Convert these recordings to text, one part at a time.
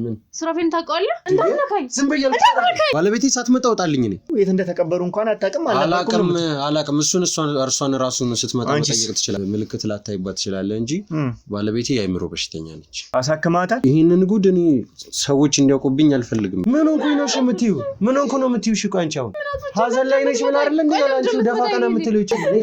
ምን ሱራፌን ታውቀዋለህ? እንዳልነካኝ ዝም በያለች ባለቤቴ ሳትመጣ ወጣልኝ ነኝ የት እንደተቀበሩ እንኳን አታውቅም አላውቅም እርሷን ራሱን ስትመጣ መጠየቅ ትችላለህ ምልክት ላታይባት ትችላለህ እንጂ ባለቤቴ የአይምሮ በሽተኛ ነች አሳክማታል ይሄንን ጉድ እኔ ሰዎች እንዲያውቁብኝ አልፈልግም ምን ሆንኩኝ ነው የምትዩ ምን ሆንኩ ነው የምትዩ እሺ ቆይ አንቺ አሁን ሀዘን ላይ ነሽ ምን አይደል እንዴ አንቺ ደፋ ቀና የምትለው ይችላል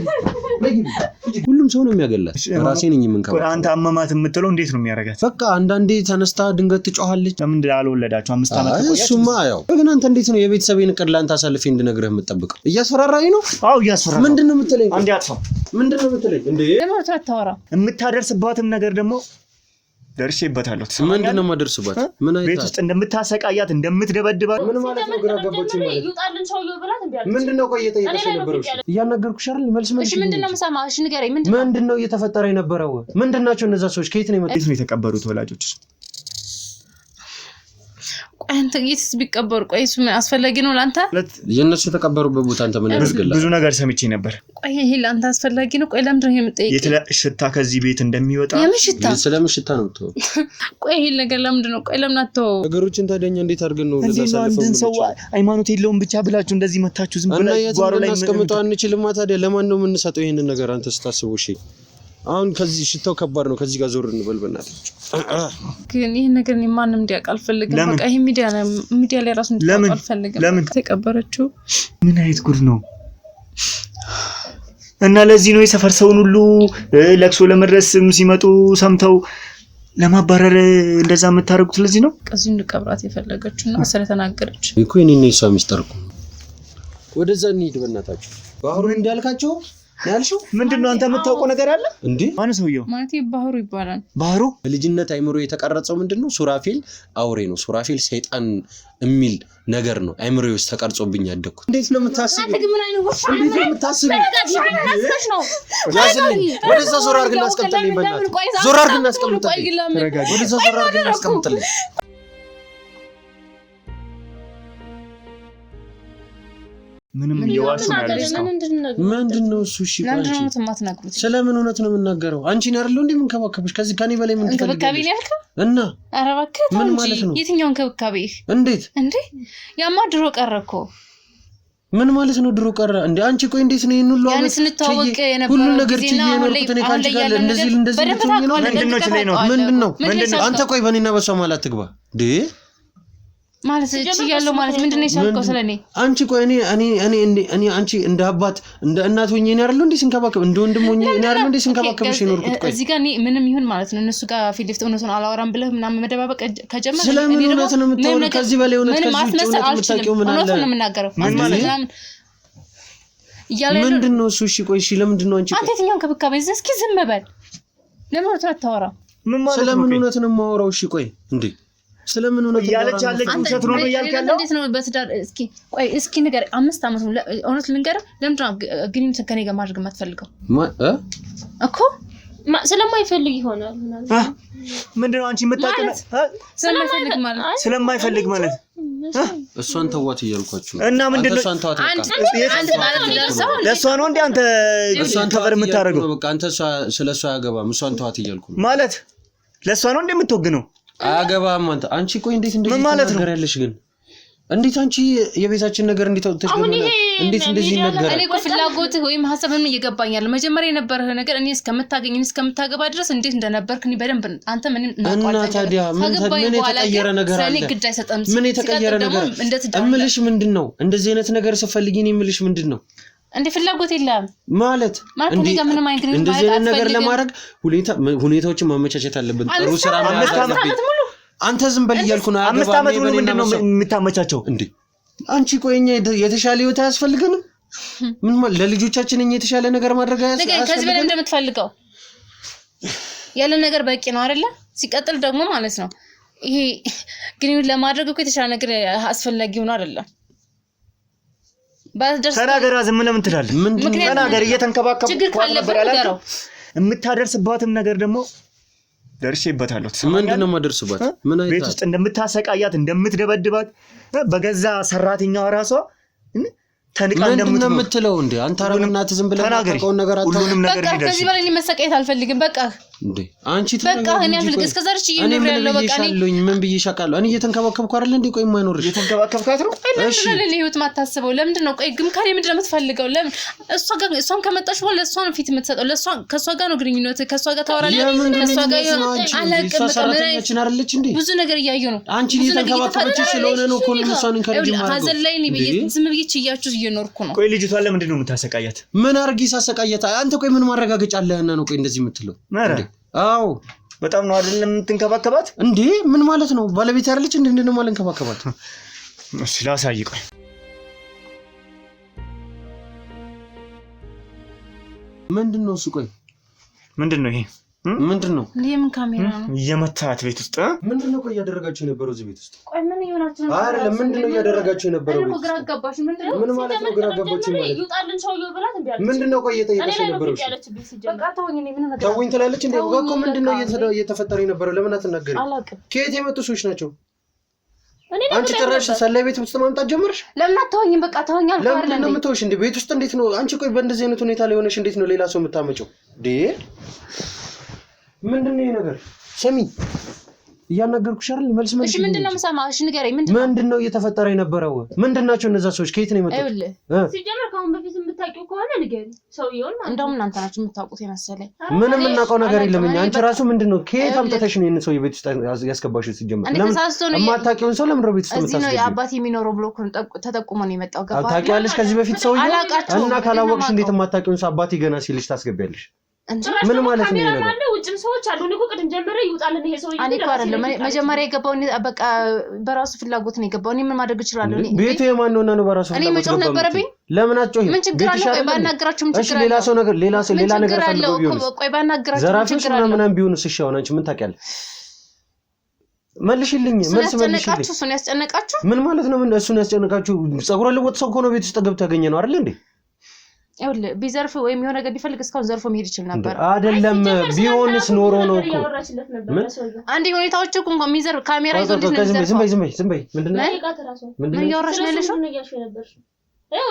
ሁሉም ሰው ነው የሚያገላት ራሴ ነኝ የምንከባከብ አንተ አመማት የምትለው እንዴት ነው የሚያረጋት በቃ አንዳንዴ ተነስታ ድንገት ትጮሃለች ለምን አልወለዳችሁ 5 አመት ቆያችሁ እሱማ ያው ግን አንተ እንዴት ነው የቤተሰቤን እቅድ ላንተ አሳልፌ እንድነግርህ የምትጠብቀው እያስፈራራኝ ነው አው እያስፈራራ ምንድነው የምትለኝ አንዴ አጥፋው ምንድነው የምትለኝ እንዴ ለምን አታወራ የምታደርስባትም ነገር ደግሞ ደርሼበታለሁ ምንድነው ማደርስባት ምን አይታ ቤት ውስጥ እንደምታሰቃያት እንደምትደበድባት ምን ማለት ነው ግራ ገባችኝ ማለት ይውጣልን ሰውዬው ብላት እንዴ ምንድነው ቆየተ የነበረው እያናገርኩሽ አይደል መልስ እሺ ምንድነው መሰማህ እሺ ንገረኝ ምንድነው እየተፈጠረ የነበረው ምንድናቸው እነዛ ሰዎች ከየት ነው የመጡት ነው የተቀበሩት ወላጆች አንተ የትስ ቢቀበሩ ቆይ እሱ ምን አስፈልጊ ነው ላንተ የነሱ የተቀበሩበት ቦታ አንተ ምን ያደርግልህ ብዙ ነገር ሰምቼ ነበር ቆይ ይሄ ላንተ አስፈልጊ ነው ቆይ ለምን ነው የምትጠይቀኝ የተለሽታ ከዚህ ቤት እንደሚወጣ የምሽታ ስለምሽታ ነው ተው ቆይ ይሄ ነገር ለምን ነው ቆይ ለምን አትተው ነገሮችን ታደኛ እንዴት አድርገን ነው ለዛሳልፈው አንድን ሰው ሃይማኖት የለውም ብቻ ብላችሁ እንደዚህ መታችሁ ዝም ብላችሁ ጓሮ ላይ ማስቀመጣው አንችልም ታዲያ ለማን ነው የምንሰጠው ይሄንን ነገር አንተ ስታስቡ እሺ አሁን ከዚህ ሽታው ከባድ ነው ከዚህ ጋር ዞር እንበልበናል ግን ይሄ ነገር ማንንም እንዲያውቅ አልፈልግም በቃ ይሄ ሚዲያ ላይ ራሱ እንዲያውቅ አልፈልግም ለምን ተቀበረችው ምን አይነት ጉድ ነው እና ለዚህ ነው የሰፈር ሰውን ሁሉ ለቅሶ ለመድረስም ሲመጡ ሰምተው ለማባረር እንደዛ የምታረጉት ለዚህ ነው ከዚህ እንድቀብራት የፈለገችውና ስለተናገረች እኮ እኔ ነኝ ሰው ሚስጥርኩ ወደዛ እንሂድ በእናታችሁ ባህሩ እንዳልካቸው ያልሽው ምንድነው አንተ የምታውቀው ነገር አለ እንዴ ማን ሰውየው ማለት ባህሩ ይባላል ባህሩ በልጅነት አይምሮ የተቀረጸው ምንድነው ሱራፌል አውሬ ነው ሱራፌል ሰይጣን የሚል ነገር ነው አይምሮ ውስጥ ተቀርጾብኝ ያደኩት እንዴት ነው የምታስበው አንተ ግን ምን አይነት ወሽ እንዴት ነው የምታስበው ነው ያዝልኝ ወደዛ ዞር አድርግና አስቀምጥልኝ በእናትህ ዞር አድርግና አስቀምጥልኝ ወደዛ ዞር አድርግና አስቀምጥልኝ ምንም የዋሹ ነው ምንድነው እሱ እሺ ለምንድነው ስለምን እውነት ነው የምናገረው አንቺን አይደል እንዴ ምን ከባከብሽ ከዚህ ከኔ በላይ ምን ትፈልጊያለሽ ከበካቢ ነው ያልከው እና አረባከ ምን ማለት ነው የትኛውን ከበካቢ እንዴት እንዴ ያማ ድሮ ቀረኮ ምን ማለት ነው ድሮ ቀረ እንዴ አንቺ ቆይ እንዴት ነው ይሄን ሁሉ ያን ስንተዋወቅ የነበረው ሁሉ ነገር ትይዬ ነው ከተኔ ካንቺ ጋር እንደዚህ ነው ምንድነው አንተ ቆይ በኔና በሷ ማለት ትግባ ዴ ማለት እቺያለው ማለት ምንድነው ይሳልከው ስለኔ አንቺ ቆይ እኔ አንቺ እንደ አባት እንደ እናት ሆኜ እኔ አይደል እንዴ ስንከባከብ እንደ ወንድም ሆኜ እኔ አይደል እንዴ ስንከባከብሽ ይኖርኩት ቆይ እዚህ ጋር ምንም ይሁን ማለት ነው እነሱ ጋር ፊልፍት እነሱን አላወራም ብለህ ምናምን መደባበቅ ከጀመረ እኔ ደግሞ ከዚህ በላይ እውነት ከዚህ ውጭ እውነት የምታውቂው ምን አለ ነው የምናገረው ምንድነው እሱ እሺ ቆይ እሺ ለምንድነው አንቺ አንተ የትኛውን ከብካቤ እስኪ ዝም በል ለምን አታወራ ምን ማለት ነው ስለምን እውነት ነው የማወራው እሺ ቆይ እንዴ ስለምን እውነት ያለች ውሸት ነው ያልካለው እንዴት ነው በትዳር እስኪ ነገር 5 አመት ነው እውነት ልንገር ለምን ነው ግንኙነት ከኔ ጋር ማድረግ የማትፈልገው እኮ ስለማይፈልግ ይሆናል ምንድነው አንቺ የምታውቀው ስለማይፈልግ ማለት እሷን ተዋት እያልኳችሁ እና ምንድነው ለሷ ነው እንዴ አንተ እሷን ተበር የምታረገው በቃ አንተ ስለሷ ያገባም እሷን ተዋት እያልኩ ማለት ለሷ ነው እንዴ የምትወግነው አያገባም አንቺ ቆይ እንዴት እንደዚህ ነገር ያለሽ ግን እንዴት አንቺ የቤታችን ነገር እንዴት እንደዚህ ነገር እኔ እኮ ፍላጎት ወይም ሐሳብም እየገባኛል መጀመሪያ የነበረው ነገር እኔ እስከምታገባ ድረስ እንዴት እንደነበርክ እኔ በደንብ አንተ ምንም እና ታዲያ ምን የተቀየረ ነገር አለ ምን የተቀየረ ነገር እምልሽ ምንድነው እንደዚህ አይነት ነገር ስፈልጊ እኔ እምልሽ ምንድነው እንዴ ፍላጎት የለም ማለት እንዴ እንደዚህ አይነት ነገር ለማድረግ ሁኔታዎችን ማመቻቸት አለብን ጥሩ ስራ ማለት አለብን አንተ ዝም በል እያልኩ ነው 5 አመት ሙሉ ምንድነው የምታመቻቸው እንዴ አንቺ ቆይኛ የተሻለ ህይወት አያስፈልገንም ምን ማለት ለልጆቻችን እኛ የተሻለ ነገር ማድረግ አያስፈልግም ከዚህ በላይ እንደምትፈልገው ያለ ነገር በቂ ነው አይደለ ሲቀጥል ደግሞ ማለት ነው ይሄ ግንኙነት ለማድረግ እኮ የተሻለ ነገር አስፈልጊ ሆኖ አይደለም ተናገራ ዝም ለምን ትላለህ ተናገር እየተንከባከብኩ ነበር ያላችሁ የምታደርስባትም ነገር ደግሞ ደርሼበታለሁ ምንድነው ማደርስባት ምን አይታ ቤት ውስጥ እንደምታሰቃያት እንደምትደበድባት በገዛ ሰራተኛዋ ራሷ ተንቃ እንደምትለው እንዴ አንተ አረብናት ዝም ብለህ ተናገረው ነገር አታውቁም ሁሉንም ነገር ይደርስ ከዚህ በላይ መሰቃየት አልፈልግም በቃ እንዴ አንቺ በቃ እኔ አልፈልግ እስከዛሬ እየኖር ያለው በቃ እኔ ምን ብዬሻለሁ እኔ እየተንከባከብኩ አይደል እንዴ ቆይ ማይኖርሽ እየተንከባከብካት ነው እሺ ለኔ ህይወት ማታስበው ለምንድን ነው ቆይ ግን ካለ ምንድን ነው የምትፈልገው ለምን እሷን ከመጣሽ በኋላ እሷን ፊት የምትሰጠው ለሷ ከሷ ጋር ነው ግንኙነት ከሷ ጋር ታወራለህ ከሷ ጋር አላቅም ሰራተኛችን አይደለች እንዴ ብዙ ነገር እያየሁ ነው አንቺ እየተንከባከበች ስለሆነ ነው እኮ እሷን እንከረጅ ማለት ሀዘን ላይ ነው ዝም ብዬ እያችሁ እየኖርኩ ነው ቆይ ልጅቷ ለምንድን ነው የምታሰቃያት ምን አርጊ ሳሰቃያት አንተ ቆይ ምን ማረጋገጫ አለህና ነው ቆይ እንደዚህ የምትለው አዎ በጣም ነው አይደለም የምትንከባከባት እንዴ ምን ማለት ነው ባለቤት አይደለች እንዴ እንደነ ማለት እንከባከባት እሺ ላሳይ ቆይ ምንድነው እሱ ቆይ ምንድነው ይሄ ምንድነው ለምን ካሜራ ነው የመታት ቤት ውስጥ ምንድነው ቆይ ያደረጋችሁ የነበረው እዚህ ቤት ውስጥ ቆይ ምን ይሆናችሁ ነው አይደለም ምንድነው ያደረጋችሁ የነበረው እኔ ግራ ገባሽ ምንድነው ምን ማለት ነው ግራ ገባችሁ ማለት ይውጣልን ሰውዬው ብላት እንዴ ምንድነው ቆይ እየጠየቀሽ የነበረው በቃ ተወኝ እኔ ምን ነገር ተወኝ ትላለች እንዴ ወጋኮ ምንድነው እየተፈጠረ የነበረው ለምን አትናገሪ ከየት የመጡ ሰዎች ናቸው አንቺ ጭራሽ ሰላይ ቤት ውስጥ ማምጣት ጀመርሽ ለምን አትተወኝም በቃ ተወኝ አልኩ አይደል ለምን የምትወሽ እንዴ ቤት ውስጥ እንዴት ነው አንቺ ቆይ በእንደዚህ አይነት ሁኔታ ላይ ሆነሽ እንዴት ነው ሌላ ሰው የምታመጪው እንዴ ምንድነው ይሄ ነገር ሰሚ እያናገርኩሽ አይደል መልስ መልስ እሺ ምንድነው የምሰማው እሺ ንገረኝ ምንድነው እየተፈጠረ የነበረው ምንድናቸው እነዛ ሰዎች ከየት ነው የመጡት ሲጀመር ካሁን በፊት የምታውቂው ከሆነ ንገሪ ሰውዬውን እንደውም እናንተ ናችሁ የምታውቁት የመሰለኝ ምንም እናውቀው ነገር የለም አንቺ ራሱ ምንድነው ከየት አምጥተሽ ነው ሰውዬ ቤት ውስጥ ያስገባሽው ሲጀመር ለምን የማታውቂውን ሰው ለምን ቤት ውስጥ እዚህ ነው የአባቴ የሚኖረው ብሎ ተጠቁሞ ነው የመጣው ገባ ታውቂያለሽ ከዚህ በፊት ሰውዬው እና ካላወቅሽ እንዴት የማታውቂውን ሰው አባቴ ገና ሲልሽ ታስገቢያለሽ ምን ማለት ነው ነገር ማለት ውጭም ሰዎች አሉ እኮ ቅድም ጀመረ ይውጣልን ይሄ ሰውዬ እኔ እኮ አይደለም መጀመሪያ የገባው በቃ በራሱ ፍላጎት ነው የገባው እኔ ምን ማድረግ እችላለሁ እኔ ቤቱ የማን ነውና ነው በራሱ ፍላጎት እኔ መጮህ ነበረብኝ ለምን አትጮሂ ምን ችግር አለ ቆይ ባናገራችሁ ምን ችግር አለ ሌላ ሰው ነገር ሌላ ነገር ፈልጎ ቢሆን ቆይ ባናገራችሁ ምን ችግር አለ ምንም ቢሆንስ እሺ አሁን አንቺ ምን ታውቂያለሽ መልሽልኝ መልስ መልሽልኝ እሱን ያስጨነቃችሁ ምን ማለት ነው ምን እሱን ያስጨነቃችሁ ጸጉረ ልወጥ ሰው ሆኖ ቤት ውስጥ ገብቶ ያገኘ ነው አይደል እንዴ ይኸውልህ ቢዘርፍ ወይም የሆነ ነገር ቢፈልግ እስካሁን ዘርፎ መሄድ ይችላል ነበር አይደለም ቢሆንስ ኖሮ ነው እኮ አንዴ ሁኔታዎች እኮ እንኳን የሚዘርፍ ካሜራ ይዞ ዝም በይ ምንድነው ምን እያወራሽ ነው ያለሽው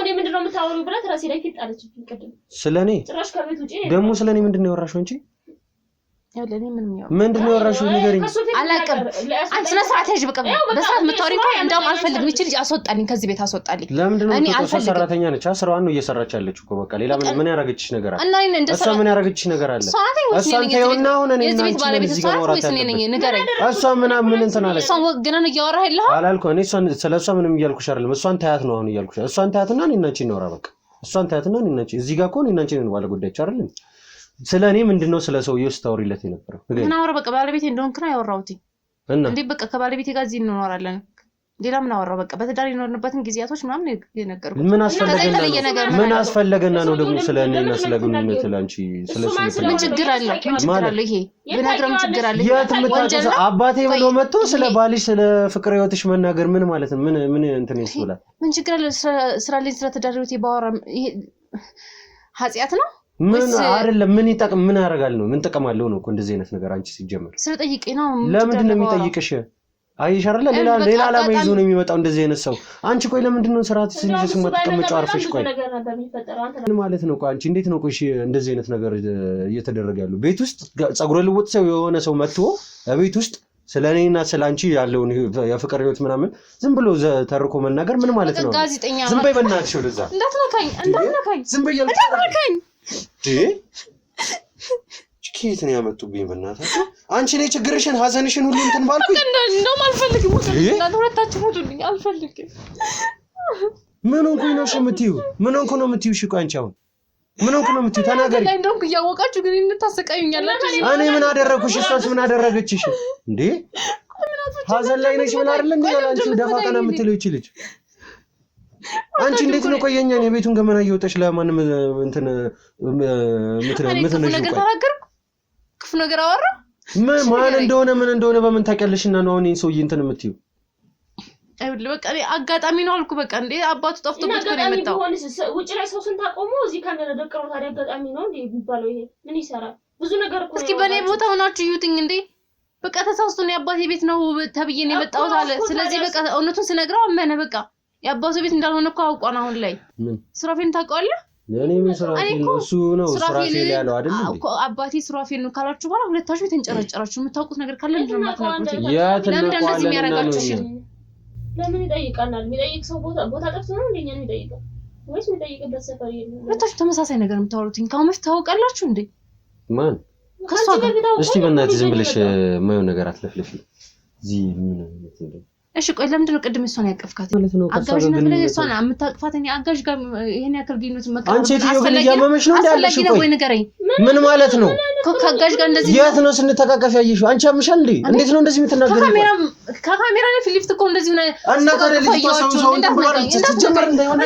እኔ ምንድነው የምታወሪው ብላት ራሴ ላይ ፊጣለችብኝ ቅድም ስለኔ ጭራሽ ከቤት ውጪ ደግሞ ስለኔ ምንድነው ያወራሽው እንጂ ይኸውልህ እኔ ምንድነው ያወራሽው ንገሪኝ አላውቅም አንቺ ስነ ስርዓት ያዥ በቃ በሰዓት የምታወሪኝ እንኳን እንደውም አልፈልግም ይቺ ልጅ አስወጣልኝ ከዚህ ቤት አስወጣልኝ ለምንድነው የምትወጣው ሰራተኛ ነች ስራዋን ነው እየሰራች ያለችው እኮ በቃ ሌላ ምን ያረጋግችሽ ነገር አለ እሷ ምን ያረጋግችሽ ነገር አለ እሷን ተይውና አሁን እኔ እና አንቺ እዚህ ጋር ወራታ እሷ ምን እንትን አለች እሷን ግን ነው እያወራህ ያለው አላልኩ እኔ ስለሷ ምንም እያልኩሽ አይደለም እሷን ታያት ነው አሁን እያልኩሽ እሷን ታያትና እኔ እና አንቺ እናወራ በቃ እሷን ታያትና እኔ እና አንቺ እዚህ ጋር እኮ እኔ እና አንቺ ነን ባለ ጉዳዮች አይደል ስለኔ ምንድነው ስለ ሰውዬው ስታወሪለት የነበረው ምን አወራ በቃ ባለቤቴ እንደሆንክ ነው ያወራሁት እንዴ በቃ ከባለቤቴ ጋር እዚህ እንኖራለን ሌላ ምን አወራው በቃ በተዳሪ ኖርንበትን ጊዜያቶች ምናምን የነገርኩት ምን አስፈለገና ነው ደግሞ ስለኔና ስለ ግንኙነት ላንቺ ስለሱ ምን ችግር አለ ይሄ ብነግረም ችግር አለ ወንጀል አባቴ ብሎ መጥቶ ስለ ባልሽ ስለ ፍቅር ህይወትሽ መናገር ምን ማለት ነው ምን እንትን ይስብላል ምን ችግር አለ ስራ ላይ ስለ ተዳሪ ህይወቴ ባወራ ይሄ ኃጢአት ነው ምን አይደለም ምን ይጠቅም ምን ያደርጋል ነው ምን ጥቅም አለው ነው እኮ እንደዚህ አይነት ነገር አንቺ ሲጀመር ስለጠይቀኝ ነው ለምንድን ነው የሚጠይቅሽ አይሽ አይደለ ሌላ አላማ ይዞ ነው የሚመጣው እንደዚህ አይነት ሰው አንቺ ቆይ ለምንድን ነው ስርዓት ሲልሽ ተቀመጫው አርፈሽ ቆይ ምን ማለት ነው ቆይ አንቺ እንዴት ነው ቆይ እንደዚህ አይነት ነገር እየተደረገ ያለው ቤት ውስጥ ጸጉረ ልውጥ ሰው የሆነ ሰው መጥቶ ቤት ውስጥ ስለኔና ስላንቺ ያለውን የፍቅር ህይወት ምናምን ዝም ብሎ ተርኮ መናገር ምን ማለት ነው ዝም በይ በእናትሽ ወደዛ እንዳትነካኝ ዝም በይ ኬት ነው ያመጡብኝ በእናታችሁ አንቺ ላይ ችግርሽን ሀዘንሽን ሁሉ እንትን ባልኩኝ እንደውም አልፈልግም እናንተ ሁለታችሁ ሞቱልኝ አልፈልግም ምን ሆንኩኝ ነው የምትይው ምን ሆንኩ ነው የምትይው እሺ ቆይ አንቺ አሁን ምን ሆንኩ ነው የምትይው ተናገሪ እንደውም እያወቃችሁ ግን እንታሰቃዩኛላችሁ እኔ ምን አደረኩሽ እሷስ ምን አደረገችሽ እንዴ ሀዘን ላይ ነሽ ምን አይደል እንዴ አንቺ ደፋ ቀና የምትለው ይቺ ልጅ አንቺ እንዴት ነው ቆየኛ የቤቱን ገመና እየወጣሽ ለማንም እንትን ነገር ተናገርኩ ክፉ ነገር አወራ ማን እንደሆነ በምን ታውቂያለሽና ነው አሁን ሰውዬ እንትን የምትይው አይደል በቃ አጋጣሚ ነው አልኩ በቃ እንዴ አባቱ ጠፍቶበት ነው የመጣው ውጭ ላይ ሰው ስንታቆሙ እዚህ ካሜራ ደቀረው ታዲያ አጋጣሚ ነው እንዴ የሚባለው ይሄ ምን ይሰራል ብዙ ነገር እኮ እስኪ በኔ ቦታ ሆናችሁ ይዩትኝ እንዴ በቃ ተሳስቶ ነው የአባቴ ቤት ነው ተብዬ ነው የመጣው አለ ስለዚህ በቃ እውነቱን ስነግረው አመነ በቃ የአባቱ ቤት እንዳልሆነ እኮ አውቋን አሁን ላይ ሱራፌን ታውቀዋለህ ለኔ ምን ሱራፌል ነው እሱ ነው ሱራፌል ያለው አይደል እንዴ አባቴ ሱራፌል ነው ካላችሁ በኋላ ሁለታችሁ ተንጨረጨራችሁ የምታውቁት ነገር ካለ ምንድነው የማትነግሩት ለምን ይጠይቃናል የሚጠይቅ ሰው ቦታ ጠፍቶ ነው እንደኛ ነው የሚጠይቀው ወይስ የሚጠይቅበት ሰፈር የለም ሁለታችሁ ተመሳሳይ ነገር የምታወሩትኝ ካሁን ታውቃላችሁ እንዴ ማን ከሷ ጋር እስቲ በእናትህ ዝም ብለሽ የማየው ነገር አትለፍልፊ እዚህ ምን ነው እሺ ቆይ ለምንድን ነው ቅድም እሷን ያቀፍካት አጋዥ ነው ብለህ እሷን አምታቅፋተኝ አጋዥ ጋር ይሄን ያክል ግንኙነት መቀበል አንቺ ትይው ያመመሽ ነው እንዳለሽ ቆይ ንገረኝ ምን ማለት ነው ከአጋዥ ጋር እንደዚህ የት ነው ስንተቃቀፍ ያየሽው አንቺ አምሻል እንዴ እንዴት ነው እንደዚህ የምትናገረው ከካሜራ ላይ ፊሊፕት እኮ እንደዚህ ነው እና ታዲያ ልጅ ሰው እንደሆነ ተጀመረ እንዳይሆነ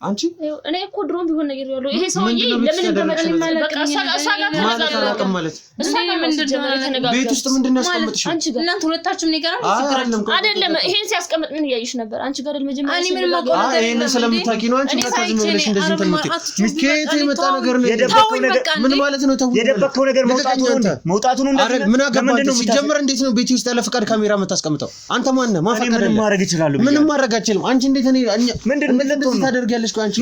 አንቺ እኔ እኮ ድሮም ቢሆን ነገር ያለው ይሄ ሰውዬ ለምን እንደመረለ ማለት ማለት ቤት ውስጥ ምንድነው ያስቀምጥሽ እናንተ ሁለታችሁም ንገራችሁ ሲገራችሁ አይደለም ይሄን ሲያስቀምጥ ምን ያይሽ ነበር አንቺ ጋር ለመጀመሪያ እኔ ምን ማቆም ነገር ይሄን ስለምታቂ ነው አንቺ ከዚህ ብለሽ እንደዚህ ተምት ሚስኬት የመጣ ነገር ነው የደበቀው ነገር ምን ማለት ነው ተው የደበቀው ነገር መውጣቱን እንደዚህ ምን አገባኝ ሲጀምር እንዴት ነው ቤት ውስጥ ያለ ፍቃድ ካሜራ መታስቀምጠው አንተ ማን ነህ ማፈቀደ ምን ማድረግ ይችላል ምን ማድረግ አችልም አንቺ እንዴት እኔ ምንድነው ታደርጊያለሽ አንቺ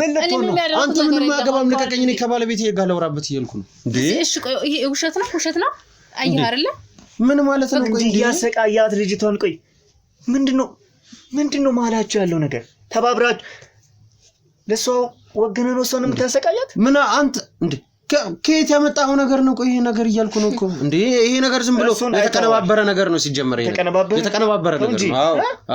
አንተ ምን ማገባም ልቀቀኝ እኔ ከባለቤቴ ጋር ለውራበት ይልኩ ነው እንዴ እሺ ቆይ ይሄ ውሸት ነው አየህ አይደለ ምን ማለት ነው ቆይ ያሰቃያት ልጅቷን ቆይ ምንድነው ማላችሁ ያለው ነገር ተባብራችሁ ለሷ ወገነ ነው እሷን የምታሰቃያት ምን አንተ እንዴ ከየት ያመጣው ነገር ነው ቆይ ይሄ ነገር ይያልኩ ነው እኮ እንዴ ይሄ ነገር ዝም ብሎ የተቀነባበረ ነገር ነው ሲጀመር ይሄ የተቀነባበረ ነገር ነው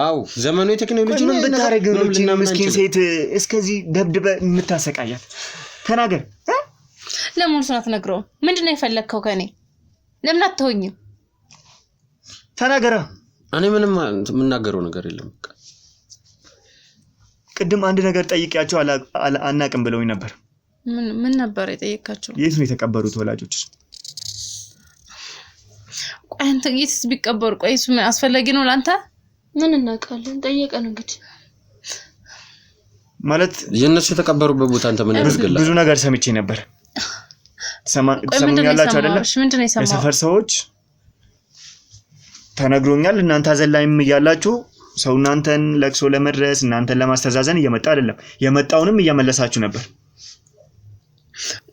አው ዘመኑ የቴክኖሎጂ ነው ብታረግ ነው ልጅ ምስኪን ሴት እስከዚህ ደብድበ የምታሰቃያት ተናገር ለምን ሰናት ነግረው ምንድነው የፈለከው ከኔ ለምን አትሆኝም ተናገራ እኔ ምንም የምናገረው ነገር የለም ቅድም አንድ ነገር ጠይቂያቸው አናቅም ብለውኝ ነበር ምን ነበር የጠየካቸው የት ነው የተቀበሩት ወላጆችሽ ቆይ አንተ የትስ ቢቀበሩ ቆይ እሱ ምን አስፈላጊ ነው ላንተ ምን እናውቃለን ጠየቀን እንግዲህ ማለት የነሱ የተቀበሩበት ቦታ አንተ ምን ያስገላል ብዙ ነገር ሰምቼ ነበር ሰማኛላችሁ አይደለ ምንድነው የሰማው የሰፈር ሰዎች ተነግሮኛል እናንተ አዘላይም ያላችሁ ሰው እናንተን ለቅሶ ለመድረስ እናንተን ለማስተዛዘን እየመጣ አይደለም የመጣውንም እየመለሳችሁ ነበር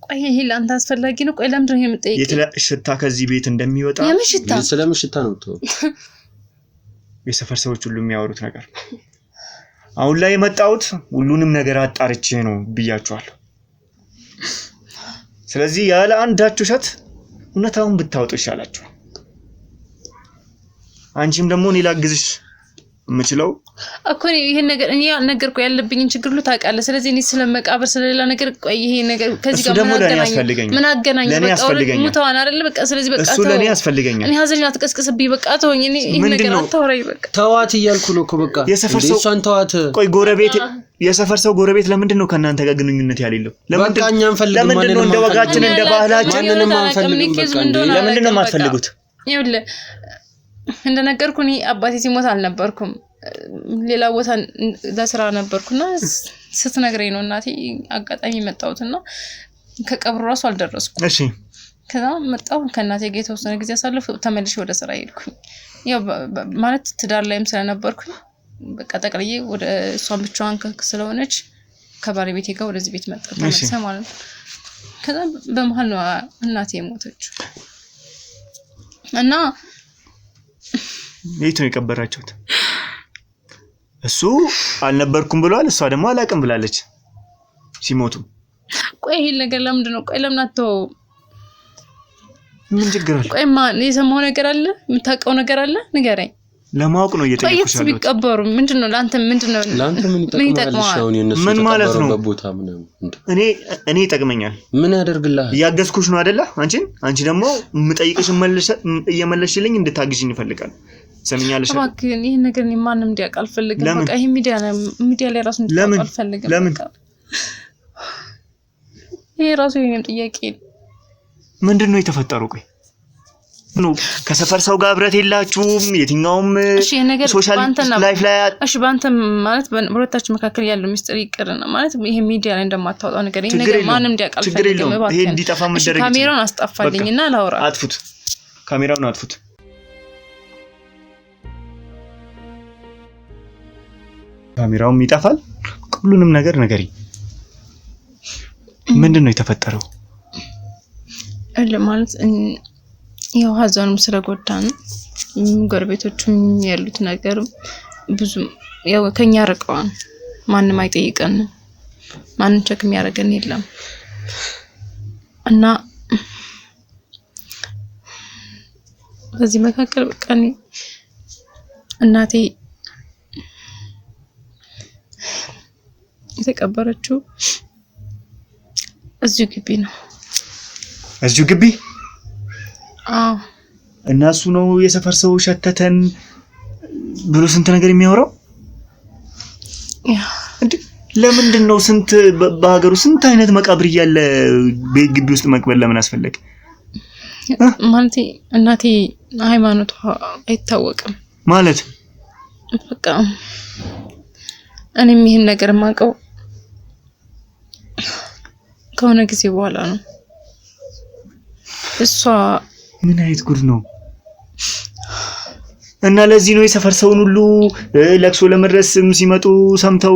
ቆይ ይሄ ላንተ አስፈላጊ ነው ቆይ ለምንድን ነው የምጠይቀው የሽታ ከዚህ ቤት እንደሚወጣ የምሽታ ስለምሽታ ነው ተው የሰፈር ሰዎች ሁሉ የሚያወሩት ነገር አሁን ላይ የመጣውት ሁሉንም ነገር አጣርቼ ነው ብያችኋለሁ ስለዚህ ያለ አንዳችሁ ሸት እውነታውን ብታወጡ ይሻላችሁ አንቺም ደግሞ እኔ ላግዝሽ ምችለው እኮ ይሄን ነገር እኔ ነገርኩ ያለብኝን ችግር ሁሉ ታውቃለህ ስለዚህ እኔ ስለመቃብር ስለሌላ ነገር ቆይ ይሄ ነገር ከዚህ ጋር ምን አገናኝ በቃ ሙታዋን አይደል በቃ ስለዚህ በቃ እሱ ለኔ ያስፈልገኛል እኔ ሀዘን አትቀስቅስብኝ በቃ ተወኝ እኔ ይሄን ነገር አታወራኝ በቃ ተዋት እያልኩ ነው እኮ በቃ የሰፈር ሰው እሷን ተዋት ቆይ ጎረቤት የሰፈር ሰው ጎረቤት ለምንድን ነው ከናንተ ጋር ግንኙነት ያሌለው ለምንድን ነው እንደ ወጋችን እንደ ባህላችን ማንንም አንፈልግም በቃ ለምንድን ነው የማትፈልጉት ይኸውልህ እንደነገርኩ እኔ አባቴ ሲሞት አልነበርኩም ሌላ ቦታ ለስራ ነበርኩና ስትነግረኝ ነው እናቴ አጋጣሚ መጣሁትና ከቀብሩ ራሱ አልደረስኩም እሺ ከዛ መጣሁ ከእናቴ ጋር የተወሰነ ጊዜ አሳልፍ ተመልሼ ወደ ስራ ሄድኩኝ ያው ማለት ትዳር ላይም ስለነበርኩኝ በቃ ጠቅልዬ ወደ እሷን ብቻዋን ስለሆነች ከባለቤቴ ጋር ወደዚህ ቤት መጣሁ ተመልሰ ማለት ነው ከዛ በመሃል ነው እናቴ የሞተችው እና የት ነው የቀበራችሁት እሱ አልነበርኩም ብሏል እሷ ደግሞ አላቅም ብላለች ሲሞቱ ቆይ ይሄ ነገር ለምንድን ነው ቆይ ለምን አትተው ምን ችግር አለ ቆይ ማን የሰማው ነገር አለ የምታውቀው ነገር አለ ንገረኝ ለማወቅ ነው እየጠየቅኩሽ ያለው ቢቀበሩ ምንድነው ላንተ ምንድነው ላንተ ምን ይጠቅማል ምን ማለት ነው እኔ ይጠቅመኛል ምን ያደርግልሃል ያገዝኩሽ ነው አይደለ አንቺ ደግሞ የምጠይቅሽ እየመለሽልኝ እንድታግዢኝ ይፈልጋል ሰምኛለሽ እባክህ ይሄ ነገር ማንንም እንዲያውቅ አልፈልግም በቃ ይሄ ሚዲያ ላይ ራሱ እንዲያውቅ አልፈልግም ለምን ይሄ ራሱ የኔም ጥያቄ ምንድነው የተፈጠረው ቆይ ነው ከሰፈር ሰው ጋር ብረት የላችሁም የትኛውም ሶሻል ላይፍ ላይ እሺ ባንተ ማለት በሁለታችን መካከል ያለው ሚስጥር ይቀርና ማለት ይሄ ሚዲያ ላይ እንደማታወጣው ነገር ይሄ ነገር ማንንም እንዲያውቅ አልፈልግም ይሄ እንዲጠፋ መደረግ ካሜራውን አስጠፋልኝና ላውራ አጥፉት ካሜራውን አጥፉት ካሜራውም ይጠፋል ሁሉንም ነገር ነገሪ ምንድነው የተፈጠረው ማለት ያው ሀዘኑም ስለጎዳን ጎረቤቶቹም ያሉት ነገር ብዙ ያው ከኛ ርቀዋን ማንንም አይጠይቀንም ማንንም ቸክ የሚያደርገን የለም እና በዚህ መካከል በቃ እናቴ የተቀበረችው እዚሁ ግቢ ነው እዚሁ ግቢ እናሱ ነው የሰፈር ሰው ሸተተን ብሎ ስንት ነገር የሚያወራው ለምንድን ነው ስንት በሀገሩ ስንት አይነት መቃብር ያለ በግቢ ውስጥ መቅበር ለምን አስፈለገ ማለት እናቴ ሃይማኖቷ አይታወቅም ማለት በቃ እኔም ይሄን ነገር ማቀው ከሆነ ጊዜ በኋላ ነው እሷ ምን አይነት ጉድ ነው እና ለዚህ ነው የሰፈር ሰውን ሁሉ ለቅሶ ለመድረስም ሲመጡ ሰምተው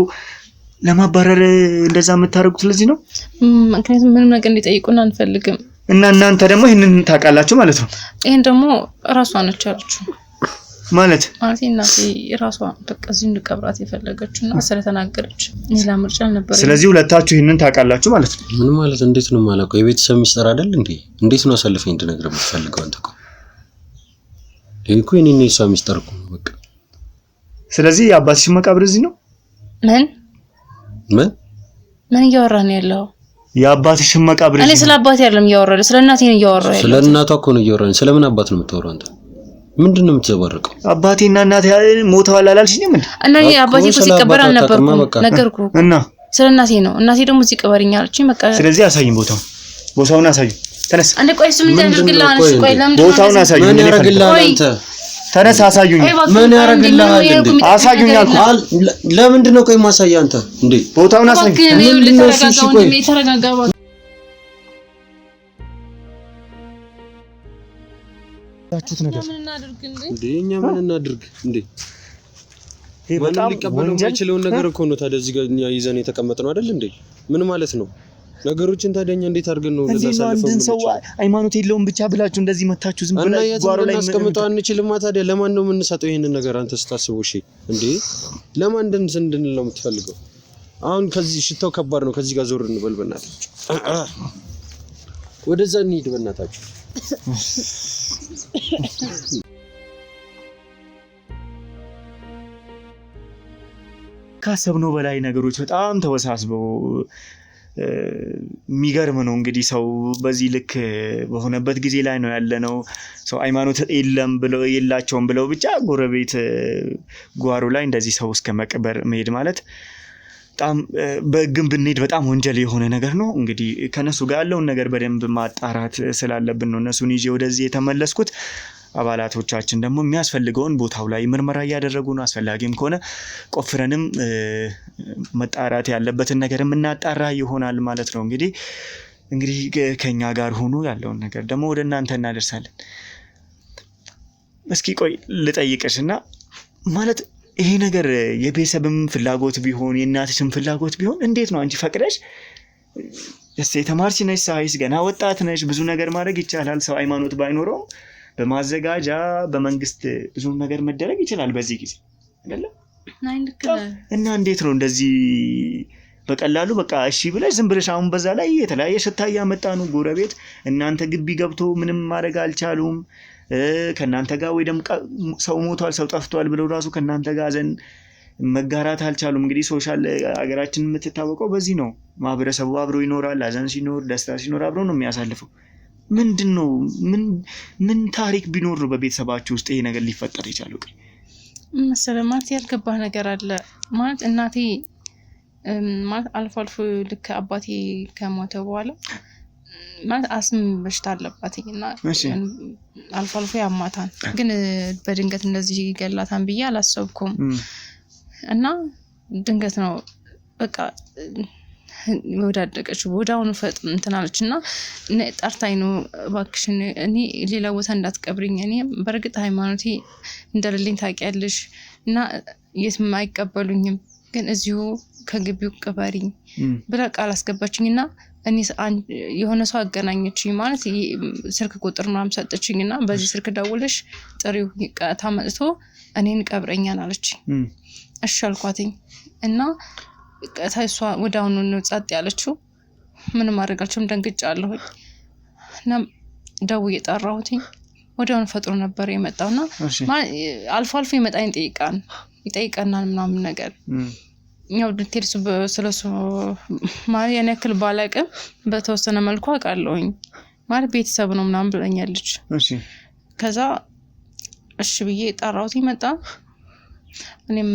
ለማባረር እንደዛ የምታረጉት ለዚህ ነው ምክንያቱም ምንም ነገር እንዲጠይቁን አንፈልግም እና እናንተ ደግሞ ይሄንን ታውቃላችሁ ማለት ነው ይሄን ደግሞ ራሷ ነች አለችው ማለት እናቴ ራሷ በቃ እዚህ እንድቀብራት የፈለገችውና ስለተናገረች ሌላ ምርጫ ነበር ስለዚህ ሁለታችሁ ይሄንን ታውቃላችሁ ማለት ነው ምን ማለት እንዴት ነው ማለት ነው የቤተሰብ ሚስጥር አይደል እንዴ እንዴት ነው አሰልፈኝ እንድነግር የምትፈልገው አንተ እኮ እኮ የኔን ነው ሚስጥር እኮ በቃ ስለዚህ አባትሽ መቃብር እዚህ ነው ምን እያወራን ያለው የአባትሽ መቃብር እኔ ስለ አባቴ አይደለም እያወራሁ ስለ እናቴ ነው እያወራሁ ያለው ስለ እናቷ እኮ ነው እያወራን ስለምን አባት ነው የምታወራው አንተ ምንድነው የምትዘባርቀው አባቴና እናቴ ሞተዋል አላልሽኝም እንዴ እና የአባቴ እኮ ሲቀበር አልነበርኩም ነገርኩ እና ስለ እናቴ ነው እናቴ ደግሞ እዚህ ቀበርኛ አለችኝ በቃ ስለዚህ አሳይኝ ቦታውን አሳይኝ ተነስ አንዴ ቆይ ስም እንደርግልህ አንቺ ቆይ ለምን ቦታውን አሳይኝ ምን ያረግልህ አንተ ተነስ አሳዩኝ ምን ያረግልህ እንዴ አሳዩኝ አልኩ ለምንድን ነው ቆይ ማሳያ አንተ እንዴ ቦታውን አሳይኝ ምን ተረጋጋው ያችሁት ነገር እኛ ምን እናድርግ እንዴ ይሄ በጣም ወንጀል ነገር እኮ ነው ታዲያ እዚህ ጋር እኛ ይዘን የተቀመጥነው አይደል እንዴ ምን ማለት ነው ነገሮችን ታደኛ እንዴት አድርገን ነው ለዛሳልፈው እንዴ ሰው ሃይማኖት የለውም ብቻ ብላችሁ እንደዚህ መታችሁ ዝም ብላችሁ ጓሮ ላይ እናስቀምጠው አንችልም ታዲያ ለማን ነው የምንሰጠው ይሄንን ነገር አንተ ስታስበው እሺ እንዴ ለማን እንድንል ነው የምትፈልገው አሁን ከዚህ ሽታው ከባድ ነው ከዚህ ጋር ዞር እንበል በእናታችሁ ወደዛ እንሂድ በእናታችሁ ካሰብነው በላይ ነገሮች በጣም ተወሳስበው የሚገርም ነው እንግዲህ ሰው በዚህ ልክ በሆነበት ጊዜ ላይ ነው ያለነው ሰው ሃይማኖት የለም ብለው የላቸውም ብለው ብቻ ጎረቤት ጓሩ ላይ እንደዚህ ሰው እስከ መቅበር መሄድ ማለት በጣም በግን ብንሄድ በጣም ወንጀል የሆነ ነገር ነው እንግዲህ ከነሱ ጋር ያለውን ነገር በደንብ ማጣራት ስላለብን ነው እነሱን ይዤ ወደዚህ የተመለስኩት አባላቶቻችን ደግሞ የሚያስፈልገውን ቦታው ላይ ምርመራ ያደረጉ ነው አስፈላጊም ከሆነ ቆፍረንም መጣራት ያለበትን ነገር እናጣራ ይሆናል ማለት ነው እንግዲህ ከኛ ጋር ሆኖ ያለውን ነገር ደግሞ ወደ እናንተ እናደርሳለን እስኪ ቆይ ልጠይቅሽና ማለት ይሄ ነገር የቤተሰብም ፍላጎት ቢሆን የእናትሽም ፍላጎት ቢሆን እንዴት ነው አንቺ ፈቅደሽ የተማርሽ ነሽ ሳይስ ገና ወጣት ነሽ ብዙ ነገር ማድረግ ይቻላል ሰው ሃይማኖት ባይኖረው በማዘጋጃ በመንግስት ብዙ ነገር መደረግ ይችላል በዚህ ጊዜ አይደለ እና እንዴት ነው እንደዚህ በቀላሉ በቃ እሺ ብለሽ ዝም ብለሽ አሁን በዛ ላይ የተለያየ ሽታ ያመጣ ነው ጎረቤት እናንተ ግቢ ገብቶ ምንም ማድረግ አልቻሉም ከናንተ ጋር ወይ ደም ሰው ሞቷል ሰው ጠፍቷል ብለው ራሱ ከናንተ ጋር ዘን መጋራት አልቻሉም እንግዲህ ሶሻል ሀገራችን የምትታወቀው በዚህ ነው ማህበረሰቡ አብሮ ይኖራል አዘን ሲኖር ደስታ ሲኖር አብሮ ነው የሚያሳልፈው ምንድነው ምን ታሪክ ቢኖር ነው በቤተሰባችሁ ውስጥ ይሄ ነገር ሊፈጠር ይቻላል መሰለማት ያልገባ ነገር አለ ማለት እናቴ ማለት አልፎ ልክ አባቴ ከሞተ በኋላ ማለት አስም በሽታ አለባትና አልፎ ያማታን ግን በድንገት እንደዚህ ይገላታን ብዬ አላሰብኩም እና ድንገት ነው በቃ ወዳደቀች ወዳውን ፈጥም እንትናለችና ጠርታኝ ነው ባክሽን እኔ ሌላ ቦታ እንዳትቀብሪኝ እኔ በርግጥ ሃይማኖቴ እንደሌለኝ ታውቂያለሽ እና የትም አይቀበሉኝም ግን እዚሁ ከግቢው ቅበሪኝ ብላ ቃል አስገባችኝና እኔ የሆነ ሰው አገናኘችኝ ማለት ስልክ ቁጥር ምናምን ሰጠችኝና በዚህ ስልክ ደውለሽ ጥሪው ታመጥቶ እኔን ቀብረኛን አለችኝ። እሺ አልኳትኝ እና ታይሷ ወዳውኑ ነው ጻጥ ያለችው። ምንም ማድረጋችሁም ደንግጫለሁ እና ደውዬ ጠራሁትኝ። ወዳውኑ ፈጥሮ ነበር የመጣውና አልፎ አልፎ ይመጣኝ ይጠይቀናል ምናምን ነገር ያው ዲቴልስ ስለሱ ማለት የኔ ያክል ባላቅም በተወሰነ መልኩ አውቃለሁኝ ማለት ቤተሰብ ነው ምናምን ብለኛለች። እሺ ከዛ እሺ ብዬ ጠራሁትኝ መጣ። እኔም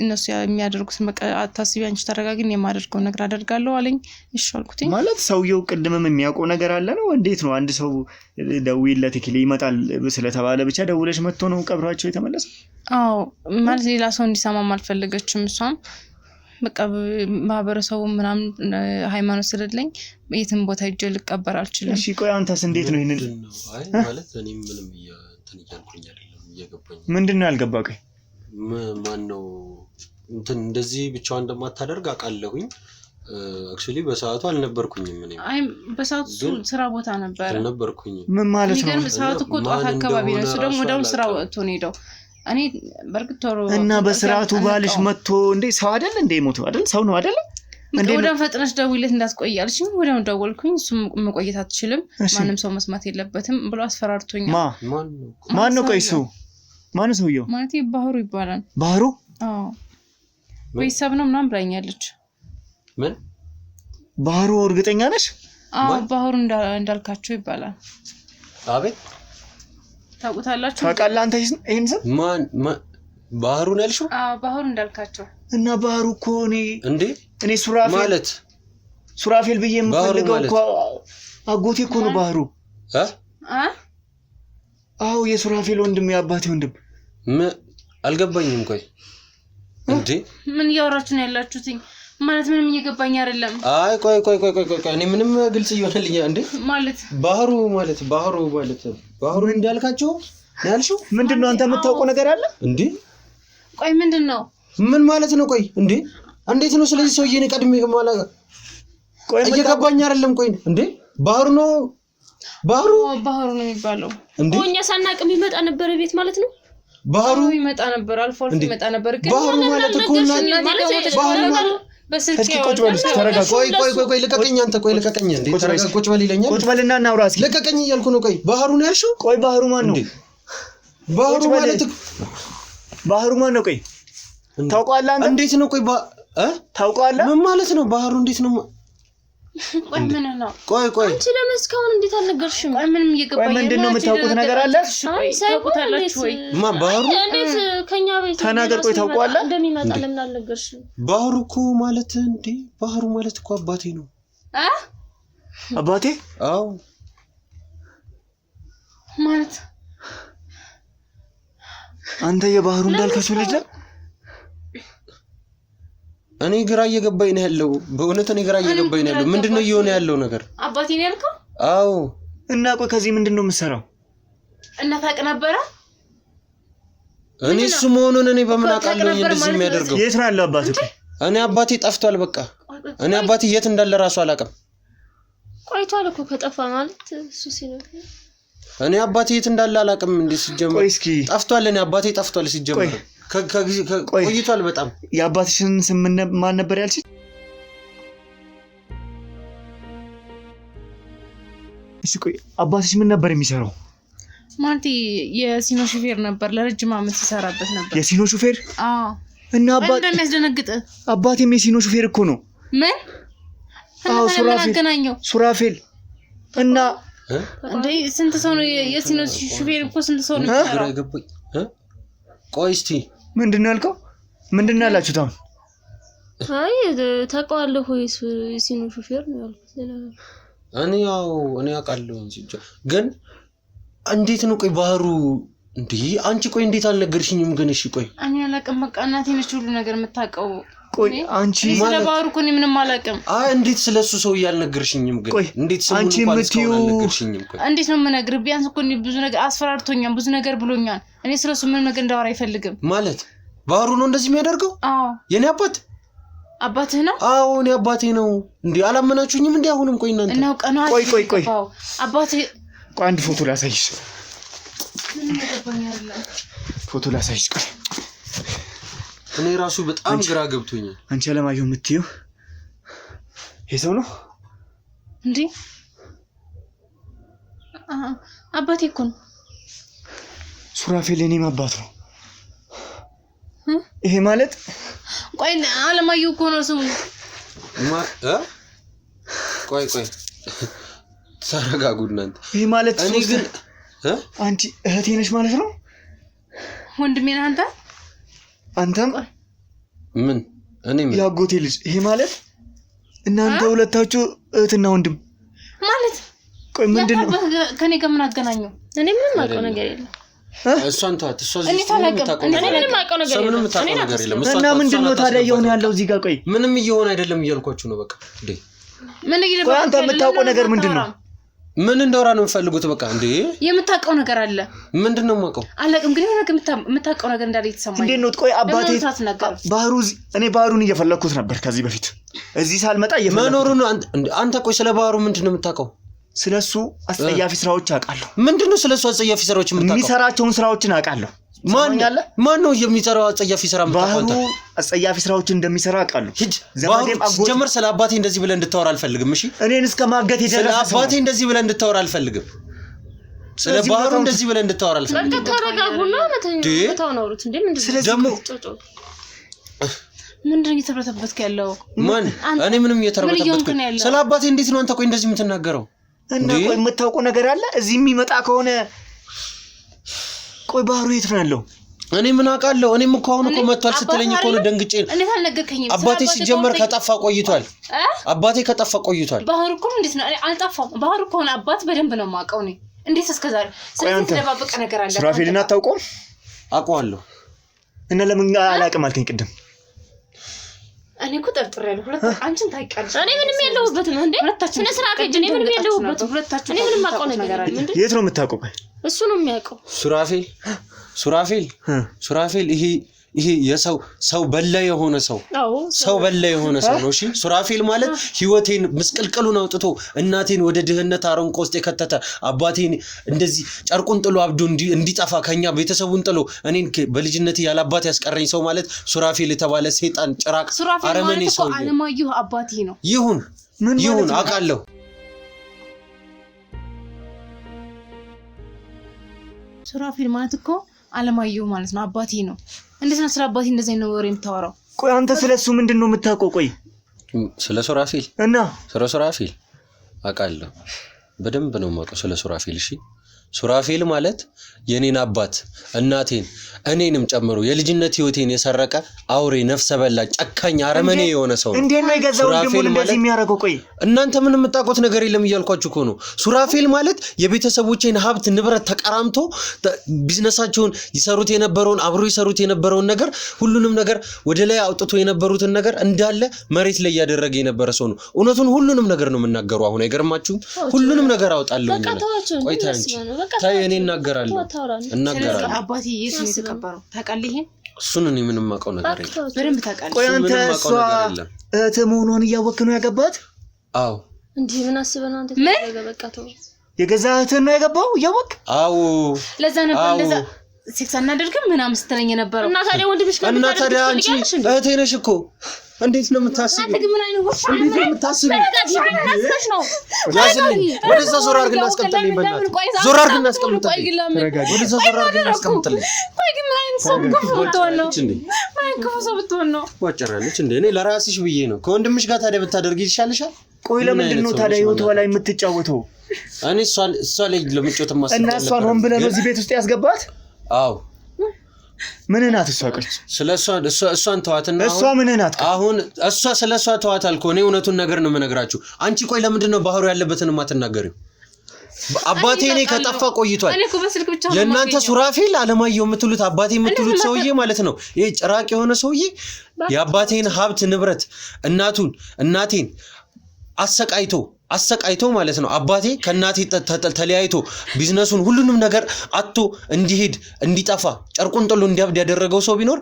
እነሱ የሚያደርጉት አታስቢ አንቺ ተረጋግኝ የማደርገው ነገር አደርጋለሁ አለኝ። እሺ አልኩትኝ። ማለት ሰውየው ቅድምም የሚያውቀው ነገር አለ ነው እንዴት ነው? አንድ ሰው ደውይለት እኪል ይመጣል ስለተባለ ብቻ ደውለሽ መጥቶ ነው ቀብራቸው የተመለሰ? አዎ ማለት ሌላ ሰው እንዲሰማም አልፈልገችም እሷም በቃ ማህበረሰቡ ምናምን ሃይማኖት ስለሌለኝ የትም ቦታ ሄጄ ልቀበር አልችልም። እሺ ቆይ አንተስ እንዴት ነው ይሄንን? አይ ማለት እኔ ምንም እንትን እያልኩኝ አይደለም እየገባኝ። ምንድነው ያልገባው? ቆይ ማን ነው እንትን እንደዚህ ብቻዋን እንደማታደርግ አውቃለሁኝ። አክቹሊ በሰዓቱ አልነበርኩኝም እኔ። አይ በሰዓቱ ስራ ቦታ ነበር አልነበርኩኝም። ምን ማለት ነው? ግን ሰዓቱ እኮ ጠዋት አካባቢ ነው። እሱ ደግሞ ወዲያው ስራ ወጥቶ ነው ሄደው። እኔ በርግጥ ቶሎ እና በስራቱ ባልሽ መጥቶ እንዴ ሰው አይደል እንዴ ሞቶ አይደል ሰው ነው አይደል እንዴ? ወዲያው ፈጥነሽ ደውይለት እንዳትቆያልሽ ወዲያው ደወልኩኝ። እሱም መቆየት አትችልም ማንም ሰው መስማት የለበትም ብሎ አስፈራርቶኛል። ማን ነው? ቆይ ሰው ማን ነው ሰውየው? ማለት ባህሩ ይባላል። ባህሩ? አዎ ቤተሰብ ነው ምናምን ብላኛለች። ምን ባህሩ እርግጠኛ ነሽ? አዎ ባህሩ እንዳልካቸው ይባላል። አቤት ታውቁታላችሁ? ታውቃለህ አንተ ይሄን ሰው? ማን ባህሩ ነው ያልሽው? አዎ ባህሩ እንዳልካቸው። እና ባህሩ እኮ እኔ ሱራፌል ብዬ የምፈልገው እኮ አጎቴ እኮ ነው ባህሩ። አዎ የሱራፌል ወንድም የአባቴ ወንድም። አልገባኝም። ቆይ እንዴ ምን እያወራችሁ ነው ያላችሁት? ማለት ምንም እየገባኝ አይደለም። አይ ቆይ እኔ ምንም ግልጽ እየሆነልኝ እንዴ ማለት ባህሩ እንዳልካቸው ያልሽው ምንድነው? አንተ የምታውቀው ነገር አለ እንዴ? ቆይ ምንድነው? ምን ማለት ነው? ቆይ እንዴ እንዴት ነው ስለዚህ ሰውዬ ነው ቀድሜ ማለት ቆይ እየገባኝ አይደለም። ቆይ እንዴ ባህሩ ነው የሚባለው እንዴ? እኛ ሳናቅም ይመጣ ነበር ቤት ማለት ነው። ባህሩ ይመጣ ነበር አልፎ ይመጣ ነበር። ግን ባህሩ ማለት እኮ ባህሩ በስልክ ተረጋጋ። ቆይ ልቀቀኝ አንተ። ቆይ ልቀቀኝ እንዴ ቁጭ በል ይለኛል። ቁጭ በልና እናውራ እስኪ። ልቀቀኝ እያልኩ ነው። ቆይ ባህሩ ነው ያልሽው? ቆይ ባህሩ ማን ነው? ባህሩ ማን ነው? ቆይ ታውቀዋለህ አንተ? እንዴት ነው? ቆይ ታውቀዋለህ? ምን ማለት ነው ባህሩ? እንዴት ነው? ቆይ ምን ነው? ቆይ አንቺ ለምን እስካሁን እንዴት አልነገርሽም? ቆይ ምንም እየገባኝ ነው። ምንድነው የምታውቁት ነገር አለ? ታውቁታላችሁ ወይ? ባህሩ እንዴት ከኛ ቤት ተናገር። ቆይ ታውቀዋለህ? እንደሚመጣ ለምን አልነገርሽም? ባህሩ እኮ ማለት እንዴ ባህሩ ማለት እኮ አባቴ ነው። አባቴ? አዎ ማለት አንተ የባህሩ እንዳልካቸው ልጅ ነህ? እኔ ግራ እየገባኝ ነው ያለው። በእውነት እኔ ግራ እየገባኝ ነው ያለው። ምንድነው እየሆነ ያለው ነገር? አባቴ ነው ያልከው? አዎ። እና ቆይ ከዚህ ምንድነው የምትሰራው? እና ታውቅ ነበረ? እኔ እሱ መሆኑን እኔ በምን አውቃለሁ እንደዚህ የሚያደርገው? የት ነው ያለው አባቴ? እኔ አባቴ ጠፍቷል። በቃ እኔ አባቴ የት እንዳለ ራሱ አላውቅም። ቆይቷል እኮ ከጠፋ ማለት እሱ ሲነገር እኔ አባቴ የት እንዳለ አላውቅም። እንዴ ሲጀመር ቆይ እስኪ ጠፍቷል። እኔ አባቴ ጠፍቷል ሲጀመር ቆይቷል በጣም። የአባትሽን ስም ማን ነበር ያልሽኝ? እሺ ቆይ አባትሽ ምን ነበር የሚሰራው? ማለት የሲኖ ሹፌር ነበር። ለረጅም ዓመት ሲሰራበት ነበር። የሲኖ ሹፌር? አዎ። እና አባቴ እንደሚያስደነግጥ አባቴም የሲኖ ሹፌር እኮ ነው። ምን? አዎ ሱራፌል እና እንዴ ስንት ሰው ነው የሲኖ ሹፌር እኮ ስንት ሰው ነው የሚሰራው? ቆይ እስቲ ምንድነው ያልከው? ምንድነው ያላችሁት አሁን? አይ ታውቀዋለህ ወይ የሲኖ ሹፌር ነው ያልኩት። እኔ አውቃለሁ ግን እንዴት ነው? ቆይ ባህሩ እንዴ አንቺ ቆይ እንዴት አልነገርሽኝም ግን? እሺ ቆይ እኔ አላውቅም። በቃ እናቴ ነች ሁሉ ነገር የምታውቀው። ቆይ አንቺ ስለ ባህሩ እኮ ምንም አላውቅም። እንዴት ስለሱ ሰው ያልነገርሽኝም ግን? እንዴት ሰው አንቺ የምትይው አልነገርሽኝም? ቆይ እንዴት ነው የምነግርህ? ቢያንስ እኮ ብዙ ነገር አስፈራርቶኛል፣ ብዙ ነገር ብሎኛል። እኔ ስለሱ ምንም ነገር እንዳወራ አይፈልግም ማለት ባህሩ ነው እንደዚህ የሚያደርገው? አዎ የኔ አባት አባትህ ነው? አዎ እኔ አባቴ ነው። እንዴ አላመናችሁኝም እንዴ? አሁንም ቆይ እናንተ እናው ቀና ቆይ አባትህ ቆይ አንድ ፎቶ ላሳይሽ። ፎቶ ላሳይሽ። ቆይ እኔ ራሱ በጣም ግራ ገብቶኛል። አንቺ አለማየሁ የምትይው ይሄ ሰው ነው እንዴ? አባቴ እኮ ነው። ሱራፌል የኔም አባት ነው። ይሄ ማለት ቆይ አለማየሁ እኮ ነው ስሙ። ቆይ ተረጋጉ እናንተ። ይሄ ማለት እኔ ግን አንቺ እህቴ ነሽ ማለት ነው? ወንድሜ ነህ አንተ? አንተም ምን እኔ ምን ያጎቴ ልጅ። ይሄ ማለት እናንተ ሁለታችሁ እህትና ወንድም ማለት። ቆይ ምንድነው ከኔ ጋር ምን አገናኘው? እኔ ምንም አውቀው ነገር የለም። እሷን ተዋት። እሷ እኔ ታላቀም እኔ ምንም አውቀው ነገር የለም። እና ምንድነው ታዲያ እየሆነ ያለው እዚህ ጋር? ቆይ ምንም እየሆነ አይደለም እያልኳችሁ ነው። በቃ እንዴ ምን ቆይ አንተ የምታውቀው ነገር ምንድነው? ምን እንደወራ ነው የምፈልጉት? በቃ እንዴ የምታውቀው ነገር አለ? ምንድነው የማውቀው? አለቅም ግን የምታውቀው ነገር እንዳለ የተሰማኝ። እንዴት ነው? ቆይ አባቴ ባህሩ እኔ ባህሩን እየፈለኩት ነበር ከዚህ በፊት እዚህ ሳልመጣ መኖሩን አንተ ቆይ ስለ ባህሩ ምንድነው የምታውቀው? ስለሱ አስጸያፊ ስራዎች አውቃለሁ። ምንድነው ስለሱ አስጸያፊ ስራዎች የምታውቀው? የሚሰራቸውን ስራዎችን አውቃለሁ። ማን ነው የሚሰራው አስጸያፊ ስራ የምታውቀው? ባህሩ አስጸያፊ ስራዎችን እንደሚሰራ አውቃለሁ። ጀመር ስለ አባቴ እንደዚህ ብለህ እንድታወራ አልፈልግም። እሺ እኔን እስከማገት ስለ አባቴ እንደዚህ ብለህ እንድታወራ አልፈልግም። ስለ ባህሩ እንደዚህ ብለህ እንድታወራ አልፈልግም። በቃ ተረጋጉና መተው ነው እንዴ? ምንድነው ደግሞ ምንድነው እየተበረተበትክ ያለው? ማን? እኔ ምንም እየተረበተበትኩ ስለ አባቴ እንዴት ነው አንተ ቆይ እንደዚህ የምትናገረው? እና ቆይ የምታውቀው ነገር አለ እዚህ የሚመጣ ከሆነ? ቆይ ባህሩ የት ነው ያለው? እኔ ምን አውቃለሁ? እኔም እኮ አሁን እኮ መጥቷል ስትለኝ እኮ ነው ደንግጬ። እንዴት አልነገርከኝም? አባቴ ሲጀመር ከጠፋ ቆይቷል። አባቴ ከጠፋ ቆይቷል። ባህሩ እኮ እንዴት ነው? አልጠፋም። ባህሩ እኮ ነው አባት በደንብ ነው የማውቀው እኔ። እንዴት እስከዛሬ ስለዚህ ተደባበቀ ነገር አለ? ሱራፌልን አታውቀውም? አውቀዋለሁ። እና ለምን አላውቅም አልከኝ ቅድም? እኔ እኮ ጠርጥሬያለሁ። አንቺን ታውቂያለሽ። እኔ ምንም የለሁበትም እንዴ? ስነ ስርዓት ሄጄ እኔ ምንም የለሁበትም። እኔ ምንም አውቀው ነገር አለ እንዴ? የት ነው የምታውቀው? እሱ ነው የሚያውቀው። ሱራፌል ይሄ ሰው በላ የሆነ ሰው በላ የሆነ ሰው ነው። እሺ ሱራፌል ማለት ህይወቴን ምስቅልቅሉን አውጥቶ እናቴን ወደ ድህነት አረንቋ ውስጥ የከተተ አባቴን እንደዚህ ጨርቁን ጥሎ አብዶ እንዲጠፋ ከኛ ቤተሰቡን ጥሎ እኔን በልጅነቴ ያለ አባት ያስቀረኝ ሰው ማለት ሱራፌል የተባለ ሰይጣን ጭራቅ አረመኔ ሰው ነው። አለማየሁ አባቴ ነው። ይሁን አውቃለሁ። ሱራፌል ማለት እኮ አለማየሁ ማለት ነው። አባቴ ነው። እንዴት ነው ስለ አባቴ እንደዚህ ነው ወሬ የምታወራው? ቆይ አንተ ስለሱ ምንድነው የምታውቀው? ቆይ ስለ ሱራፌል እና ስለ ሱራፌል አውቃለሁ። በደንብ ነው የማውቀው ስለ ሱራፌል። እሺ ሱራፌል ማለት የኔን አባት እናቴን እኔንም ጨምሮ የልጅነት ህይወቴን የሰረቀ አውሬ ነፍሰ በላ ጨካኝ አረመኔ የሆነ ሰው ነው። እንዴት ነው የገዛው ወንድሙን እንደዚህ የሚያደርገው? ቆይ እናንተ ምንም የምታውቁት ነገር የለም እያልኳችሁ እኮ ነው። ሱራፌል ማለት የቤተሰቦቼን ሀብት ንብረት ተቀራምቶ ቢዝነሳቸውን ይሰሩት የነበረውን አብሮ ይሰሩት የነበረውን ነገር ሁሉንም ነገር ወደ ላይ አውጥቶ የነበሩትን ነገር እንዳለ መሬት ላይ ያደረገ የነበረ ሰው ነው። እውነቱን ሁሉንም ነገር ነው የምናገረው። አሁን አይገርማችሁም? ሁሉንም ነገር አውጣለሁ እኔ። ቆይ ታይ እኔ እናገራለሁ። አባቴ የት ነው የተቀበረው? ታውቃለህ? እሱን እኔ ምንም አውቀው ነገር የለም። በደንብ ታውቃለህ። ቆይ አንተ እሷ እህት መሆኗን እያወቅህ ነው ያገባት? አዎ። እንዴ ምን አስበህ ነው አንተ? በቃ ተው። የገዛ እህትህን ነው ያገባው እያወቅህ? አዎ። ለዛ ነበር ለዛ ሴክስ አናደርግም ምናምን ስትለኝ የነበረው። እና ታዲያ ወንድምሽ ጋር እና ታዲያ አንቺ እህቴ ነሽ እኮ እንዴት ነው የምታስቢው? አንተ ግን ምን አይነት ወፋ እንዴት ነው የምታስቢው? ነው ያዝልኝ። ወደዛ ዞር አድርግና አስቀምጥልኝ። በእናትህ ዞር አድርግና አስቀምጥልኝ። ወደዛ ዞር አድርግና አስቀምጥልኝ። ቆይ ግን ምን አይነት ሰው ብትሆን ነው? ምን አይነት ሰው ብትሆን ነው? ዋጨራለች እንዴ? እኔ ለራስሽ ብዬ ነው። ከወንድምሽ ጋር ታዲያ ብታደርጊ ይሻልሻል። ቆይ ለምንድን ነው ታዲያ ህይወቷ ላይ የምትጫወተው? እኔ እሷ ላይ ለምጮት ማስቀመጥ እና እሷን ሆን ብለህ ነው እዚህ ቤት ውስጥ ያስገባት? አዎ። ምን ናት እሷ? ቆይ እሷን ተዋትና እሷ ምን ናት? አሁን ስለሷ ተዋት አልኩ። እኔ እውነቱን ነገር ነው የምነግራችሁ። አንቺ ቆይ ለምንድን ነው ባህሩ ያለበትን የማትናገሪው? አባቴ እኔ ከጠፋ ቆይቷል። የእናንተ ሱራፌል አለማየሁ የምትሉት አባቴ የምትሉት ሰውዬ ማለት ነው። ይሄ ጭራቅ የሆነ ሰውዬ የአባቴን ሀብት ንብረት እናቴን አሰቃይቶ ማለት ነው። አባቴ ከናቴ ተለያይቶ ቢዝነሱን ሁሉንም ነገር አጥቶ እንዲሄድ እንዲጠፋ ጨርቁን ጥሎ እንዲያብድ ያደረገው ሰው ቢኖር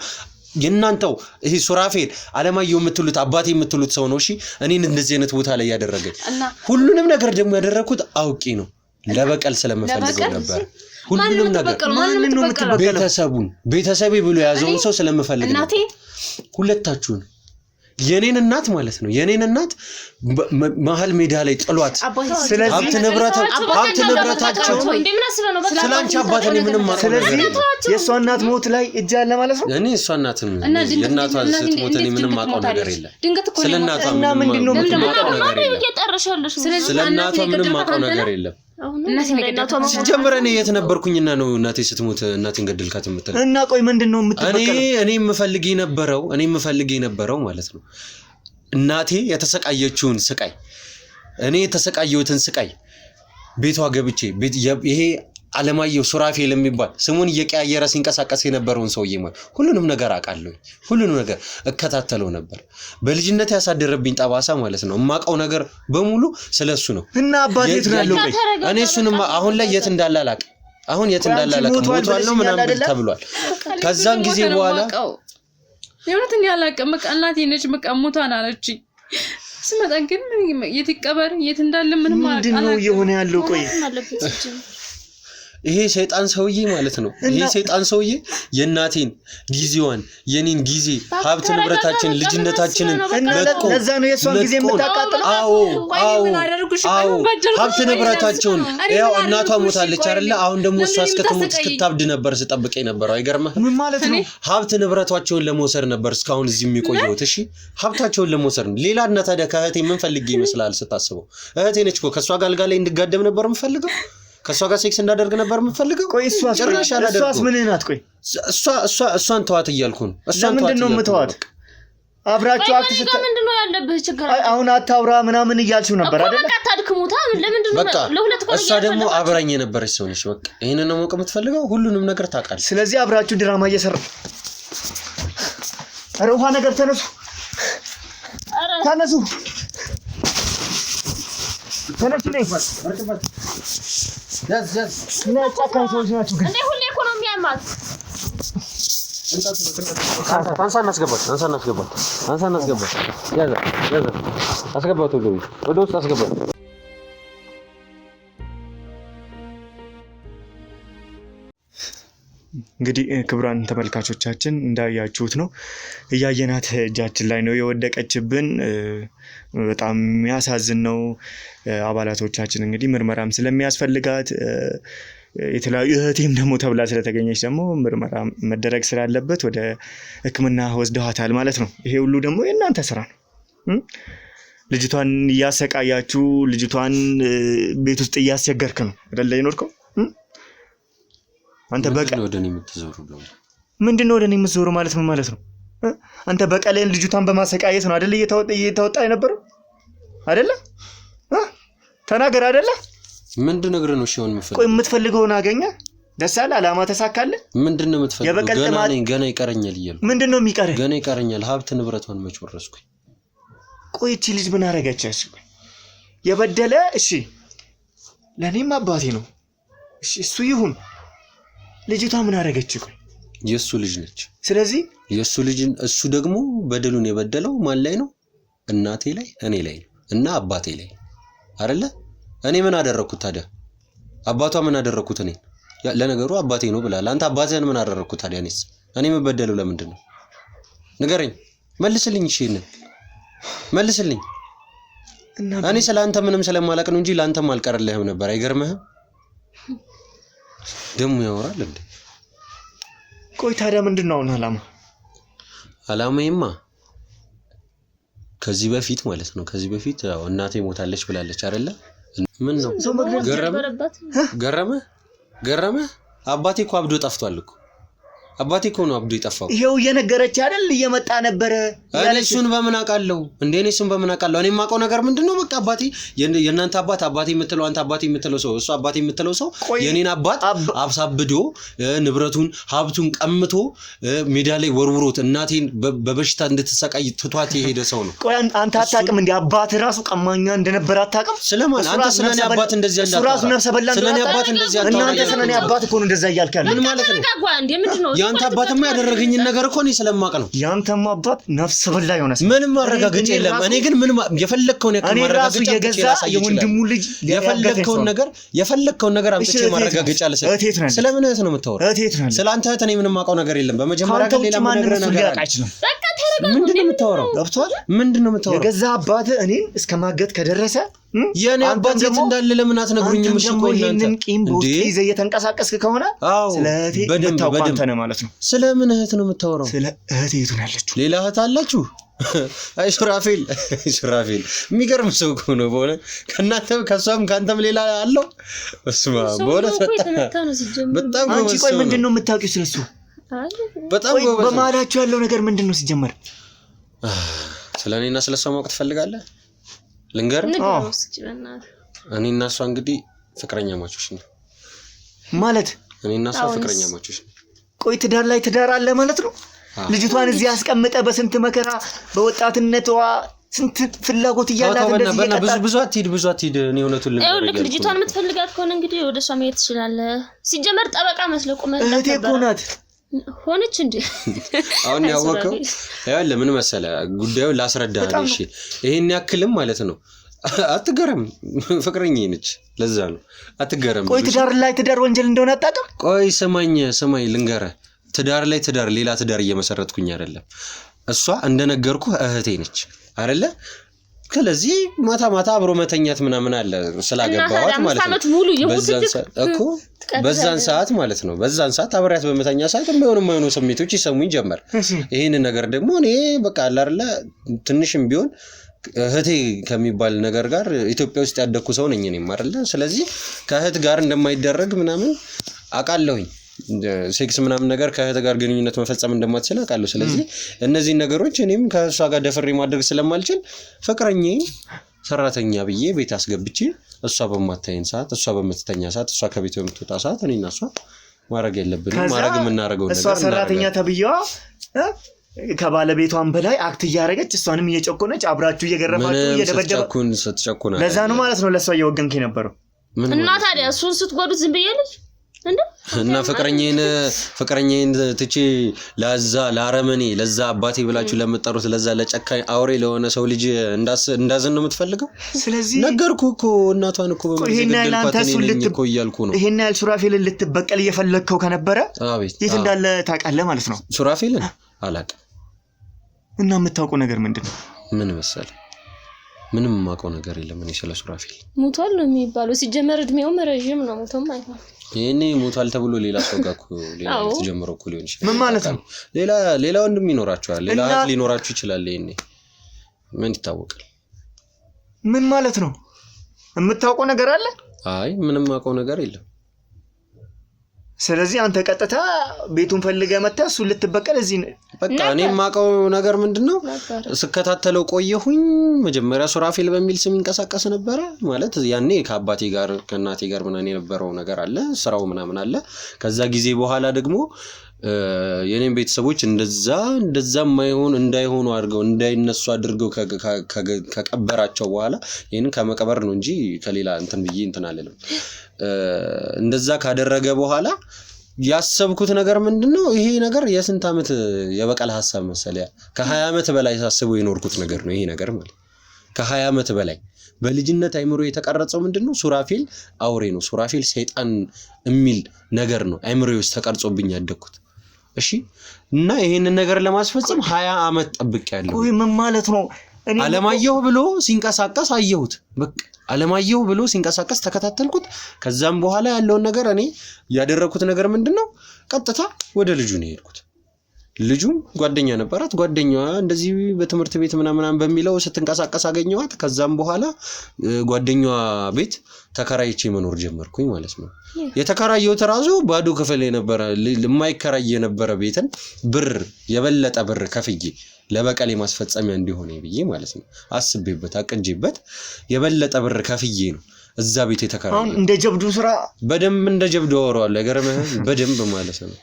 የናንተው ይሄ ሱራፌል አለማየሁ የምትሉት አባቴ የምትሉት ሰው ነው እሺ እኔን እንደዚህ አይነት ቦታ ላይ ያደረገኝ ሁሉንም ነገር ደግሞ ያደረኩት አውቂ ነው ለበቀል ስለምፈልገው ነበር ሁሉንም ነገር ቤተሰቤ ብሎ ያዘውን ሰው ስለምፈልግ ነው ሁለታችሁን የኔን እናት ማለት ነው የኔን እናት መሃል ሜዳ ላይ ጥሏት ስለዚህ ሀብት ንብረታቸው ስለአንቺ አባት እኔ ምንም ማቀው ነገር የሷ እናት ሞት ላይ እጅ አለ ማለት ነው እኔ እሷ እናት የእናቷ ስትሞት እኔ ምንም ማቀው ነገር የለም ስለናቷ ምንም ማቀው ነገር የለም ስለናቷ ምንም ማቀው ነገር የለም ሲጀምር እኔ የት ነበርኩኝና ነው እናቴ ስትሞት እናቴን ገድልካት የምትለው እና ቆይ ምንድነው የምትበቀለው እኔ የምፈልግ የነበረው ማለት ነው እናቴ የተሰቃየችውን ስቃይ እኔ የተሰቃየሁትን ስቃይ ቤቷ ገብቼ ይሄ አለማየሁ ሱራፌል የሚባል ስሙን እየቀያየረ ሲንቀሳቀስ የነበረውን ሰውዬ ማለት ሁሉንም ነገር አቃለሁ ሁሉንም ነገር እከታተለው ነበር በልጅነት ያሳደረብኝ ጠባሳ ማለት ነው ማቀው ነገር በሙሉ ስለሱ ነው እና አባቴ የት ነው ያለው እኔ እሱንም አሁን ላይ የት እንዳላላቅ አሁን የት እንዳላላቅ ሞቷል ነው ምናምን ተብሏል ከዛን ጊዜ በኋላ የሆነትን ያላቀም እናቴ ነች መቀሙቷን አለች ስመጣ ግን የት ይቀበር የት እንዳለ ምንም ምንድነው የሆነ ያለው ቆይ ይሄ ሰይጣን ሰውዬ ማለት ነው ይሄ ሰይጣን ሰውዬ የናቴን ጊዜዋን የኔን ጊዜ ሀብት ንብረታችን ልጅነታችንን ለዛ ነው የሷን ጊዜ የምታቃጥለው አዎ ሀብት ንብረታቸውን ያው እናቷ ሞታለች አይደለ አሁን ደግሞ እሷ እስከትሞት እስክታብድ ነበር ስጠብቀ ነበር አይገርምህ ምን ማለት ነው ሀብት ንብረታቸውን ለመውሰድ ነበር እስካሁን እዚህ የሚቆየው እሺ ሀብታቸውን ለመውሰድ ሌላ እና ታዲያ ከእህቴ ምን ፈልጌ ይመስላል ስታስበው እህቴ ነች እኮ ከሷ ጋር አልጋ ላይ እንድጋደም ነበር የምፈልገው ከሷ ጋር ሴክስ እንዳደርግ ነበር የምፈልገው ቆይ እሷስ ምን ናት ቆይ እሷን ተዋት እያልኩ ነው እሷን ምንድነው የምትዋት አብራችሁ አክስተ ምንድነው ያለብህ ችግር አሁን አታውራ ምናምን እያልሽው ነበር አይደል በቃ ታድክሙታ ለምንድነው ለሁለት ቆይ እሷ ደግሞ አብራኝ የነበረች ሰው ነች በቃ ይሄንን ነው መቆም የምትፈልገው ሁሉንም ነገር ታውቃለች ስለዚህ አብራችሁ ድራማ እየሰራ አረ ውሃ ነገር ተነሱ ተነሱ ነኝ ያዝ ነጫካን ሰዎች ናቸው ግን እንዴ ሁሌ ኢኮኖሚ ያማት አንሳና አስገባት ያዛ አስገባት ወደ ውስጥ አስገባት እንግዲህ ክቡራን ተመልካቾቻችን እንዳያችሁት ነው እያየናት እጃችን ላይ ነው የወደቀችብን በጣም የሚያሳዝን ነው አባላቶቻችን እንግዲህ ምርመራም ስለሚያስፈልጋት የተለያዩ እህቴም ደግሞ ተብላ ስለተገኘች ደግሞ ምርመራ መደረግ ስላለበት ወደ ሕክምና ወስደዋታል ማለት ነው ይሄ ሁሉ ደግሞ የእናንተ ስራ ነው ልጅቷን እያሰቃያችሁ ልጅቷን ቤት ውስጥ እያስቸገርክ ነው አይደል ይኖርከው አንተ በቀል ወደኔ የምትዞሩ ምንድነው ወደኔ የምትዞሩ ማለት ምን ማለት ነው አንተ በቀልን ልጅቷን በማሰቃየት ነው አይደል እየተወጣ የነበረው አይደለ ተናገር አይደለ ምንድነው ነገር ነው ሺውን የምፈልገው ቆይ የምትፈልገውን አገኘ ደስ አለ አላማ ተሳካለ ምንድነው የምትፈልገው ገና ይቀረኛል ይያል ምንድነው የሚቀር ገና ይቀረኛል ሀብት ንብረቷን መች ወረስኩኝ ቆይ እቺ ልጅ ምን አረጋችሽ የበደለ እሺ ለኔም አባቴ ነው እሺ እሱ ይሁን ልጅቷ ምን አረጋች ቆይ የሱ ልጅ ነች ስለዚህ የሱ ልጅ እሱ ደግሞ በደሉን የበደለው ማን ላይ ነው እናቴ ላይ እኔ ላይ እና አባቴ ላይ አይደለ እኔ ምን አደረኩት ታዲያ አባቷ ምን አደረኩት እኔ ለነገሩ አባቴ ነው ብላል አንተ አባቴን ምን አደረኩት ታዲያ እኔ መበደለው ለምንድን ነው ንገረኝ መልስልኝ እሺ መልስልኝ እኔ ስለአንተ ምንም ስለማላቅ ነው እንጂ ላንተ ማልቀርልህም ነበር አይገርምህም ደሙ ያወራል እንዴ ቆይ ታዲያ ምንድነው አላማዬማ ከዚህ በፊት ማለት ነው ከዚህ በፊት እናቴ ሞታለች ብላለች አይደለ ምን ነው ገረመ አባቴ እኮ አብዶ ጠፍቷል እኮ አባቴ እኮ ነው አብዶ ይጠፋው ይሄው እየነገረች አይደል እየመጣ ነበር እሱን በምን አውቃለሁ እንዴ እኔ እሱን በምን አውቃለሁ እኔ የማውቀው ነገር ምንድነው በቃ አባቴ የእናንተ አባቴ የምትለው አንተ አባቴ የምትለው ሰው እሱ አባቴ የምትለው ሰው የኔን አባት አብሳብዶ ንብረቱን ሀብቱን ቀምቶ ሜዳ ላይ ወርውሮት እናቴን በበሽታ እንድትሰቃይ ትቷት የሄደ ሰው ነው ቆይ አንተ አታውቅም እንዴ አባት ራሱ ቀማኛ እንደነበር አታውቅም ስለማን አንተ ስለኔ አባት እንደዚህ እንዳታውቅ ራሱ ነፍሰ በላ ስለኔ አባት እንደዚህ አታውቅ እናንተ ስለኔ አባት እኮ ነው እንደዛ እያልካል ምን ማለት ነው እንዴ ምንድነው ያንተ አባትማ ያደረገኝን ነገር እኮ እኔ ስለማቅ ነው ያንተማ አባት ነፍስ በላ የሆነ ምንም ማረጋገጫ የለም እኔ ግን ምን የፈለከውን ነገር ማረጋገጫ የገዛ የወንድሙ ልጅ የፈለከውን ነገር አምጥቼ ማረጋገጫ ለሰ ስለምን እህት ነው የምታወራው ስለአንተ እህት እኔ ምንም ማውቀው ነገር የለም በመጀመሪያ ግን ሌላ ነገር አይችልም በቃ ተረጋጋ ምንድነው የምታወራው ገብቷል ምንድነው የምታወራው የገዛ አባት እኔን እስከማገት ከደረሰ የኔ አባት የት እንዳለ ለምን አትነግሩኝም እሺ ቆይ እናንተ ቂም በውስጥ ይዘህ እየተንቀሳቀስክ ከሆነ ስለዚህ በደንብ ነው ማለት ነው ስለምን እህት ነው የምታወራው ስለ እህት የቱ ነው ያለችው ሌላ እህት አላችሁ አይ ሱራፌል የሚገርም ሰው ነው በሆነ ከናንተም ከሷም ካንተም ሌላ አለው በስማ በሆነ በጣም አንቺ ቆይ ምንድነው የምታውቂው ስለሱ በጣም ጎበዝ በማላችሁ ያለው ነገር ምንድነው ሲጀመር ስለኔና ስለሷ ማወቅ ትፈልጋለህ ልንገር እኔና እሷ እንግዲህ ፍቅረኛ ማቾች ነን ማለት እኔና እሷ ፍቅረኛ ማቾች ነን ቆይ ትዳር ላይ ትዳር አለ ማለት ነው ልጅቷን እዚህ አስቀምጠ በስንት መከራ በወጣትነቷ ስንት ፍላጎት ይያላት እንደዚህ ይቀጣል ብዙ አትሂድ እኔ እውነቱን ልንገርህ ልጅቷን የምትፈልጋት ከሆነ እንግዲህ ወደ እሷ መሄድ ትችላለህ ሲጀመር ጠበቃ መስለቁ እህቴ እኮ ናት ሆነች እንዴ አሁን ያወቀው ያለ ምን መሰለ ጉዳዩ ላስረዳህ እሺ ይሄን ያክልም ማለት ነው አትገረም ፍቅረኛዬ ነች ለዛ ነው አትገረም ቆይ ትዳር ወንጀል እንደሆነ አጣጣም ቆይ ሰማኝ ልንገርህ ትዳር ላይ ትዳር ሌላ ትዳር እየመሰረትኩኝ አይደለም እሷ እንደነገርኩ እህቴ ነች አይደለ ስለዚህ ማታ አብሮ መተኛት ምናምን አለ ስላገባዋት ማለት ነው በዛን ሰዓት ማለት ነው በዛን ሰዓት አብራያት በመተኛ ሰዓት የማይሆኑ ስሜቶች ይሰሙኝ ጀመር ይሄን ነገር ደግሞ እኔ በቃ አለ አይደለ ትንሽም ቢሆን እህቴ ከሚባል ነገር ጋር ኢትዮጵያ ውስጥ ያደኩ ሰው ነኝ እኔም አይደለ ስለዚህ ከእህት ጋር እንደማይደረግ ምናምን አቃለሁኝ ሴክስ ምናምን ነገር ከእህት ጋር ግንኙነት መፈጸም እንደማትችል አቃለሁ ስለዚህ እነዚህ ነገሮች እኔም ከሷ ጋር ደፍሬ ማድረግ ስለማልችል ፍቅረኛዬ ሰራተኛ ብዬ ቤት አስገብቼ እሷ በማታየን ሰዓት እሷ በመተኛ ሰዓት እሷ ከቤት በምትወጣ ሰዓት እኔና እሷ ማድረግ የለብንም ማድረግ የምናደርገው ነገር እሷ ሰራተኛ ተብዬዋ ከባለቤቷን በላይ አክት እያደረገች እሷንም እየጨቆነች አብራችሁ እየገረፋችሁ እየደበደበ ለዛ ነው ማለት ነው ለሷ እየወገንክ የነበረው እና ታዲያ እሱን ስትጎዱት ዝም ብያለች እና ፍቅረኛዬን ትቼ ለአረመኔ ለዛ አባቴ ብላችሁ ለምትጠሩት ለዛ ለጨካኝ አውሬ ለሆነ ሰው ልጅ እንዳዘን ነው የምትፈልገው ስለዚህ ነገርኩ እኮ እናቷን እኮ በመዘገደልኳት እኮ እያልኩ ነው ይሄን ያህል ሱራፌልን ልትበቀል እየፈለግከው ከነበረ የት እንዳለ ታውቃለህ ማለት ነው ሱራፌልን አላውቅም እና የምታውቀው ነገር ምንድነው ምን መሰለህ ምንም ማውቀው ነገር የለም እኔ ስለ ሱራፌል ሞቷል ነው የሚባለው ሲጀመር እድሜው ረጅም ነው ሞቶም አይሆን ይሄኔ ሞቷል ተብሎ ሌላ ሰው ጋር ሌላ ተጀመረው እኮ ሊሆን ይችላል ምን ማለት ነው ሌላ ወንድም ይኖራቸዋል ሌላ እህት ሊኖራችሁ ይችላል ይሄኔ ምን ይታወቃል ምን ማለት ነው የምታውቀው ነገር አለ አይ ምንም ማውቀው ነገር የለም ስለዚህ አንተ ቀጥታ ቤቱን ፈልገህ መጣ እሱ ልትበቀል እዚህ በቃ እኔ ማቀው ነገር ምንድነው ስከታተለው ቆየሁኝ መጀመሪያ ሱራፌል በሚል ስም ይንቀሳቀስ ነበር ማለት ያኔ ከአባቴ ጋር ከናቴ ጋር ምናምን የነበረው ነገር አለ ስራው ምናምን አለ ከዛ ጊዜ በኋላ ደግሞ የኔም ቤተሰቦች እንደዛ ማይሆን እንዳይሆኑ አድርገው እንዳይነሱ አድርገው ከቀበራቸው በኋላ ይሄን ከመቀበር ነው እንጂ ከሌላ እንትን ብዬ እንትን አለለም እንደዛ ካደረገ በኋላ ያሰብኩት ነገር ምንድነው ይሄ ነገር የስንት አመት የበቀል ሐሳብ መሰለያ ከ20 አመት በላይ ሳስበው የኖርኩት ነገር ነው ይሄ ነገር ማለት ከ20 አመት በላይ በልጅነት አይምሮ የተቀረጸው ምንድነው ሱራፌል አውሬ ነው ሱራፌል ሰይጣን የሚል ነገር ነው አይምሮዬ ውስጥ ተቀርጾብኝ ያደኩት እሺ እና ይሄንን ነገር ለማስፈጸም 20 አመት ጠብቄያለሁ ወይ ምን ማለት ነው አለማየሁ ብሎ ሲንቀሳቀስ አየሁት በቃ አለማየሁ ብሎ ሲንቀሳቀስ ተከታተልኩት ከዛም በኋላ ያለውን ነገር እኔ ያደረኩት ነገር ምንድነው ቀጥታ ወደ ልጁ ነው የሄድኩት ልጁም ጓደኛ ነበራት ጓደኛዋ እንደዚህ በትምህርት ቤት ምናምን በሚለው ስትንቀሳቀስ አገኘዋት ከዛም በኋላ ጓደኛዋ ቤት ተከራይቼ መኖር ጀመርኩኝ ማለት ነው የተከራየሁት ራሱ ባዶ ክፍል የነበረ የማይከራይ የነበረ ቤትን ብር የበለጠ ብር ከፍዬ ለበቀሌ ማስፈጸሚያ እንዲሆነ ብዬ ማለት ነው አስቤበት አቅጄበት የበለጠ ብር ከፍዬ ነው እዛ ቤት የተከራየው አሁን እንደ ጀብዱ ስራ በደንብ እንደ ጀብዱ አወራዋለሁ ገረመህ በደንብ ማለት ነው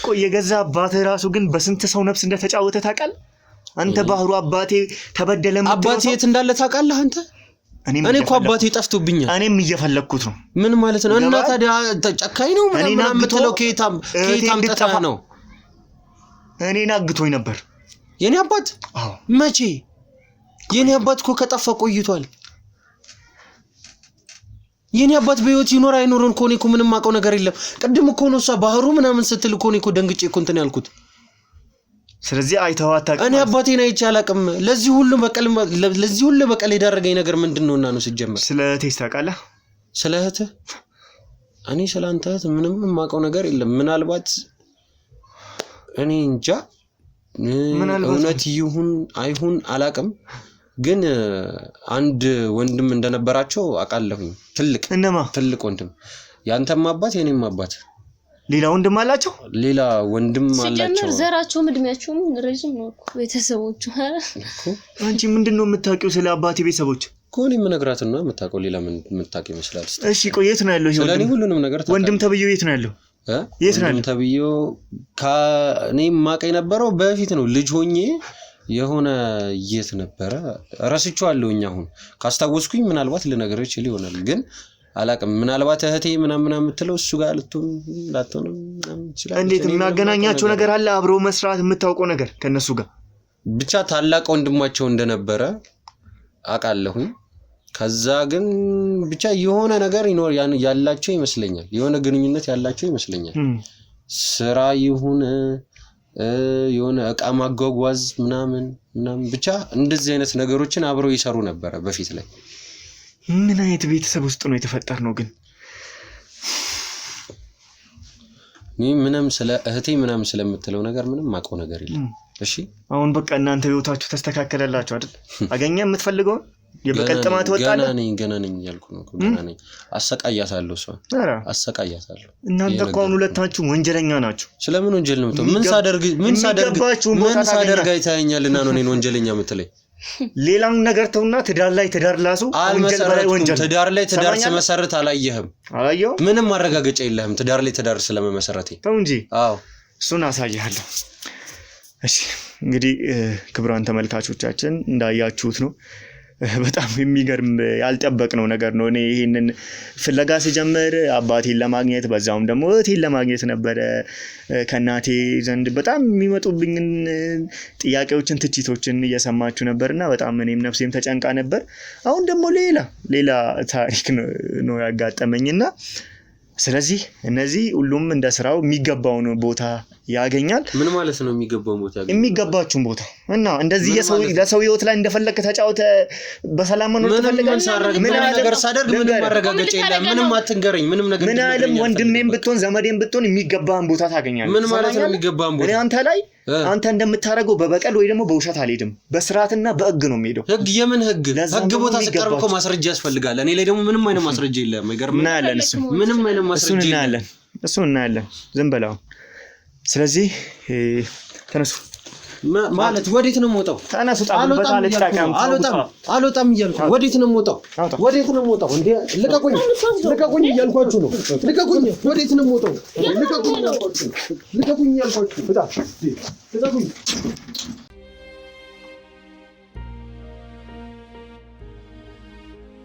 ቆይ የገዛ አባቴ ራሱ ግን በስንት ሰው ነፍስ እንደተጫወተ ታውቃለህ አንተ ባህሩ አባቴ ተበደለም አባቴ የት እንዳለ ታውቃለህ አንተ እኔ እኮ አባቴ ጠፍቶብኛል። እኔም እየፈለኩት ነው። ምን ማለት ነው? እና ታዲያ ጨካኝ ነው ምናምን የምትለው ከየታም ጠፋ ነው? እኔን አግቶኝ ነበር የኔ አባት። አዎ መቼ? የኔ አባት እኮ ከጠፋ ቆይቷል። የኔ አባት በህይወት ይኖር አይኖር እኮ እኔ እኮ ምንም ማውቀው ነገር የለም። ቅድም እኮ ነው እሷ ባህሩ ምናምን ስትል እኮ እኔ እኮ ደንግጬ እኮ እንትን ያልኩት። ስለዚህ አይተዋት ታውቃለህ? እኔ አባቴን አይቼ አላውቅም። ለዚህ ሁሉ በቀል የዳረገኝ ነገር ምንድነውና ነው ሲጀመር? ስለ እህቴስ ታውቃለህ? ስለ እህትህ? እኔ ስለ አንተ እህት ምንም የማውቀው ነገር የለም። ምናልባት እኔ እንጃ እውነት ይሁን አይሁን አላውቅም፣ ግን አንድ ወንድም እንደነበራቸው አውቃለሁኝ። ትልቅ ወንድም፣ ያንተም አባት የኔም አባት። ሌላ ወንድም አላቸው? ሌላ ወንድም አላቸው። ሲጀምር ዘራቸውም እድሜያቸውም ረጅም ነው እኮ ቤተሰቦቹ። አንቺ ምንድነው የምታውቂው ስለ አባቴ ቤተሰቦች? ኮኒ ምነግራትና የምታውቀው ሌላ ምን የምታውቅ ይመስላል? እሺ ቆይ የት ነው ያለው? ይሄ ስለኔ ሁሉንም ነገር ታውቃለህ? ወንድም ተብዬው የት ነው ያለው? የት ነው ያለው ተብዬው? ከኔ ማቀኝ ነበረው በፊት ነው ልጅ ሆኜ የሆነ የት ነበረ ረስቼዋለሁኝ። አሁን ካስታወስኩኝ ምናልባት ልነግርህ ይችል ይሆናል፣ ግን አላውቅም። ምናልባት እህቴ ምናምን የምትለው እሱ ጋር ላትሆን ይችላል። እንዴት የሚያገናኛቸው ነገር አለ? አብሮ መስራት የምታውቀው ነገር ከነሱ ጋር? ብቻ ታላቅ ወንድማቸው እንደነበረ አውቃለሁኝ። ከዛ ግን ብቻ የሆነ ነገር ያላቸው ይመስለኛል፣ የሆነ ግንኙነት ያላቸው ይመስለኛል። ስራ ይሁን የሆነ እቃ ማጓጓዝ ምናምን ብቻ እንደዚህ አይነት ነገሮችን አብረው ይሰሩ ነበር በፊት ላይ። ምን አይነት ቤተሰብ ውስጥ ነው የተፈጠርነው? ግን ምንም ስለ እህቴ ምናምን ስለምትለው ነገር ምንም ማውቀው ነገር የለም። እሺ አሁን በቃ እናንተ ህይወታችሁ ተስተካከለላችሁ አይደል? አገኘ የምትፈልገው የበቀጥማት ወጣለ። ገና ነኝ ያልኩ ነው። ገና ነኝ። አሰቃያታለሁ እሷ አሰቃያታለሁ። እናንተ እኮ አሁን ሁለታችሁ ወንጀለኛ ናችሁ። ስለምን ወንጀል ነው የምትለው? ምን ሳደርግ አይታኛልና ነው እኔን ወንጀለኛ የምትለኝ? ሌላም ነገር ተውና ትዳር ላይ ትዳር ላሱ ወንጀል በላይ ወንጀል። ትዳር ላይ ትዳር ስመሰርት አላየህም? አላየው። ምንም ማረጋገጫ የለህም ትዳር ላይ ትዳር ስለመመሰረቴ። ተው እንጂ። አዎ እሱን አሳያለሁ። እሺ እንግዲህ ክቡራን ተመልካቾቻችን እንዳያችሁት ነው። በጣም የሚገርም ያልጠበቅነው ነገር ነው። እኔ ይሄንን ፍለጋ ሲጀምር አባቴን ለማግኘት በዛውም ደግሞ እህቴን ለማግኘት ነበረ። ከናቴ ዘንድ በጣም የሚመጡብኝ ጥያቄዎችን፣ ትችቶችን እየሰማችሁ ነበርና በጣም እኔም ነፍሴም ተጨንቃ ነበር። አሁን ደግሞ ሌላ ታሪክ ነው ያጋጠመኝና ስለዚህ እነዚህ ሁሉም እንደ ስራው የሚገባውን ቦታ ያገኛል። ምን ማለት ነው የሚገባውን ቦታ ያገኛል? የሚገባችሁን ቦታ እና እንደዚህ ለሰው ህይወት ላይ እንደፈለክ ተጫውተ በሰላም መኖር ትፈልጋለህ? ምን ነገር ሳደርግ ምንም ማረጋገጫ የለም። ምንም አትንገረኝ። ምንም ነገር ምን አይልም። ወንድሜም ብትሆን ዘመዴም ብትሆን የሚገባውን ቦታ ታገኛለህ። ምን ማለት ነው የሚገባውን ቦታ? አንተ እንደምታረገው በበቀል ወይ ደግሞ በውሸት አልሄድም። በስርዓትና በህግ ነው የምሄደው። ህግ? የምን ህግ? ህግ ቦታ ሲቀርብ እኮ ማስረጃ ያስፈልጋል። እኔ ላይ ደግሞ ምንም አይነት ማስረጃ የለም። አይገርም? ምንም አይነት ማስረጃ የለም። እሱ እናያለን። ዝም በላው። ስለዚህ ተነሱ። ማለት ወዴት ነው የምወጣው? ተነሱ። አልወጣም እያልኩ ወዴት ነው የምወጣው? ወዴት ነው የምወጣው? እንዴ ልቀቁኝ እያልኳችሁ ነው። ልቀቁኝ። ወዴት ነው የምወጣው? ልቀቁኝ እያልኳችሁ። ልቀቁኝ እያልኳችሁ። ልቀቁኝ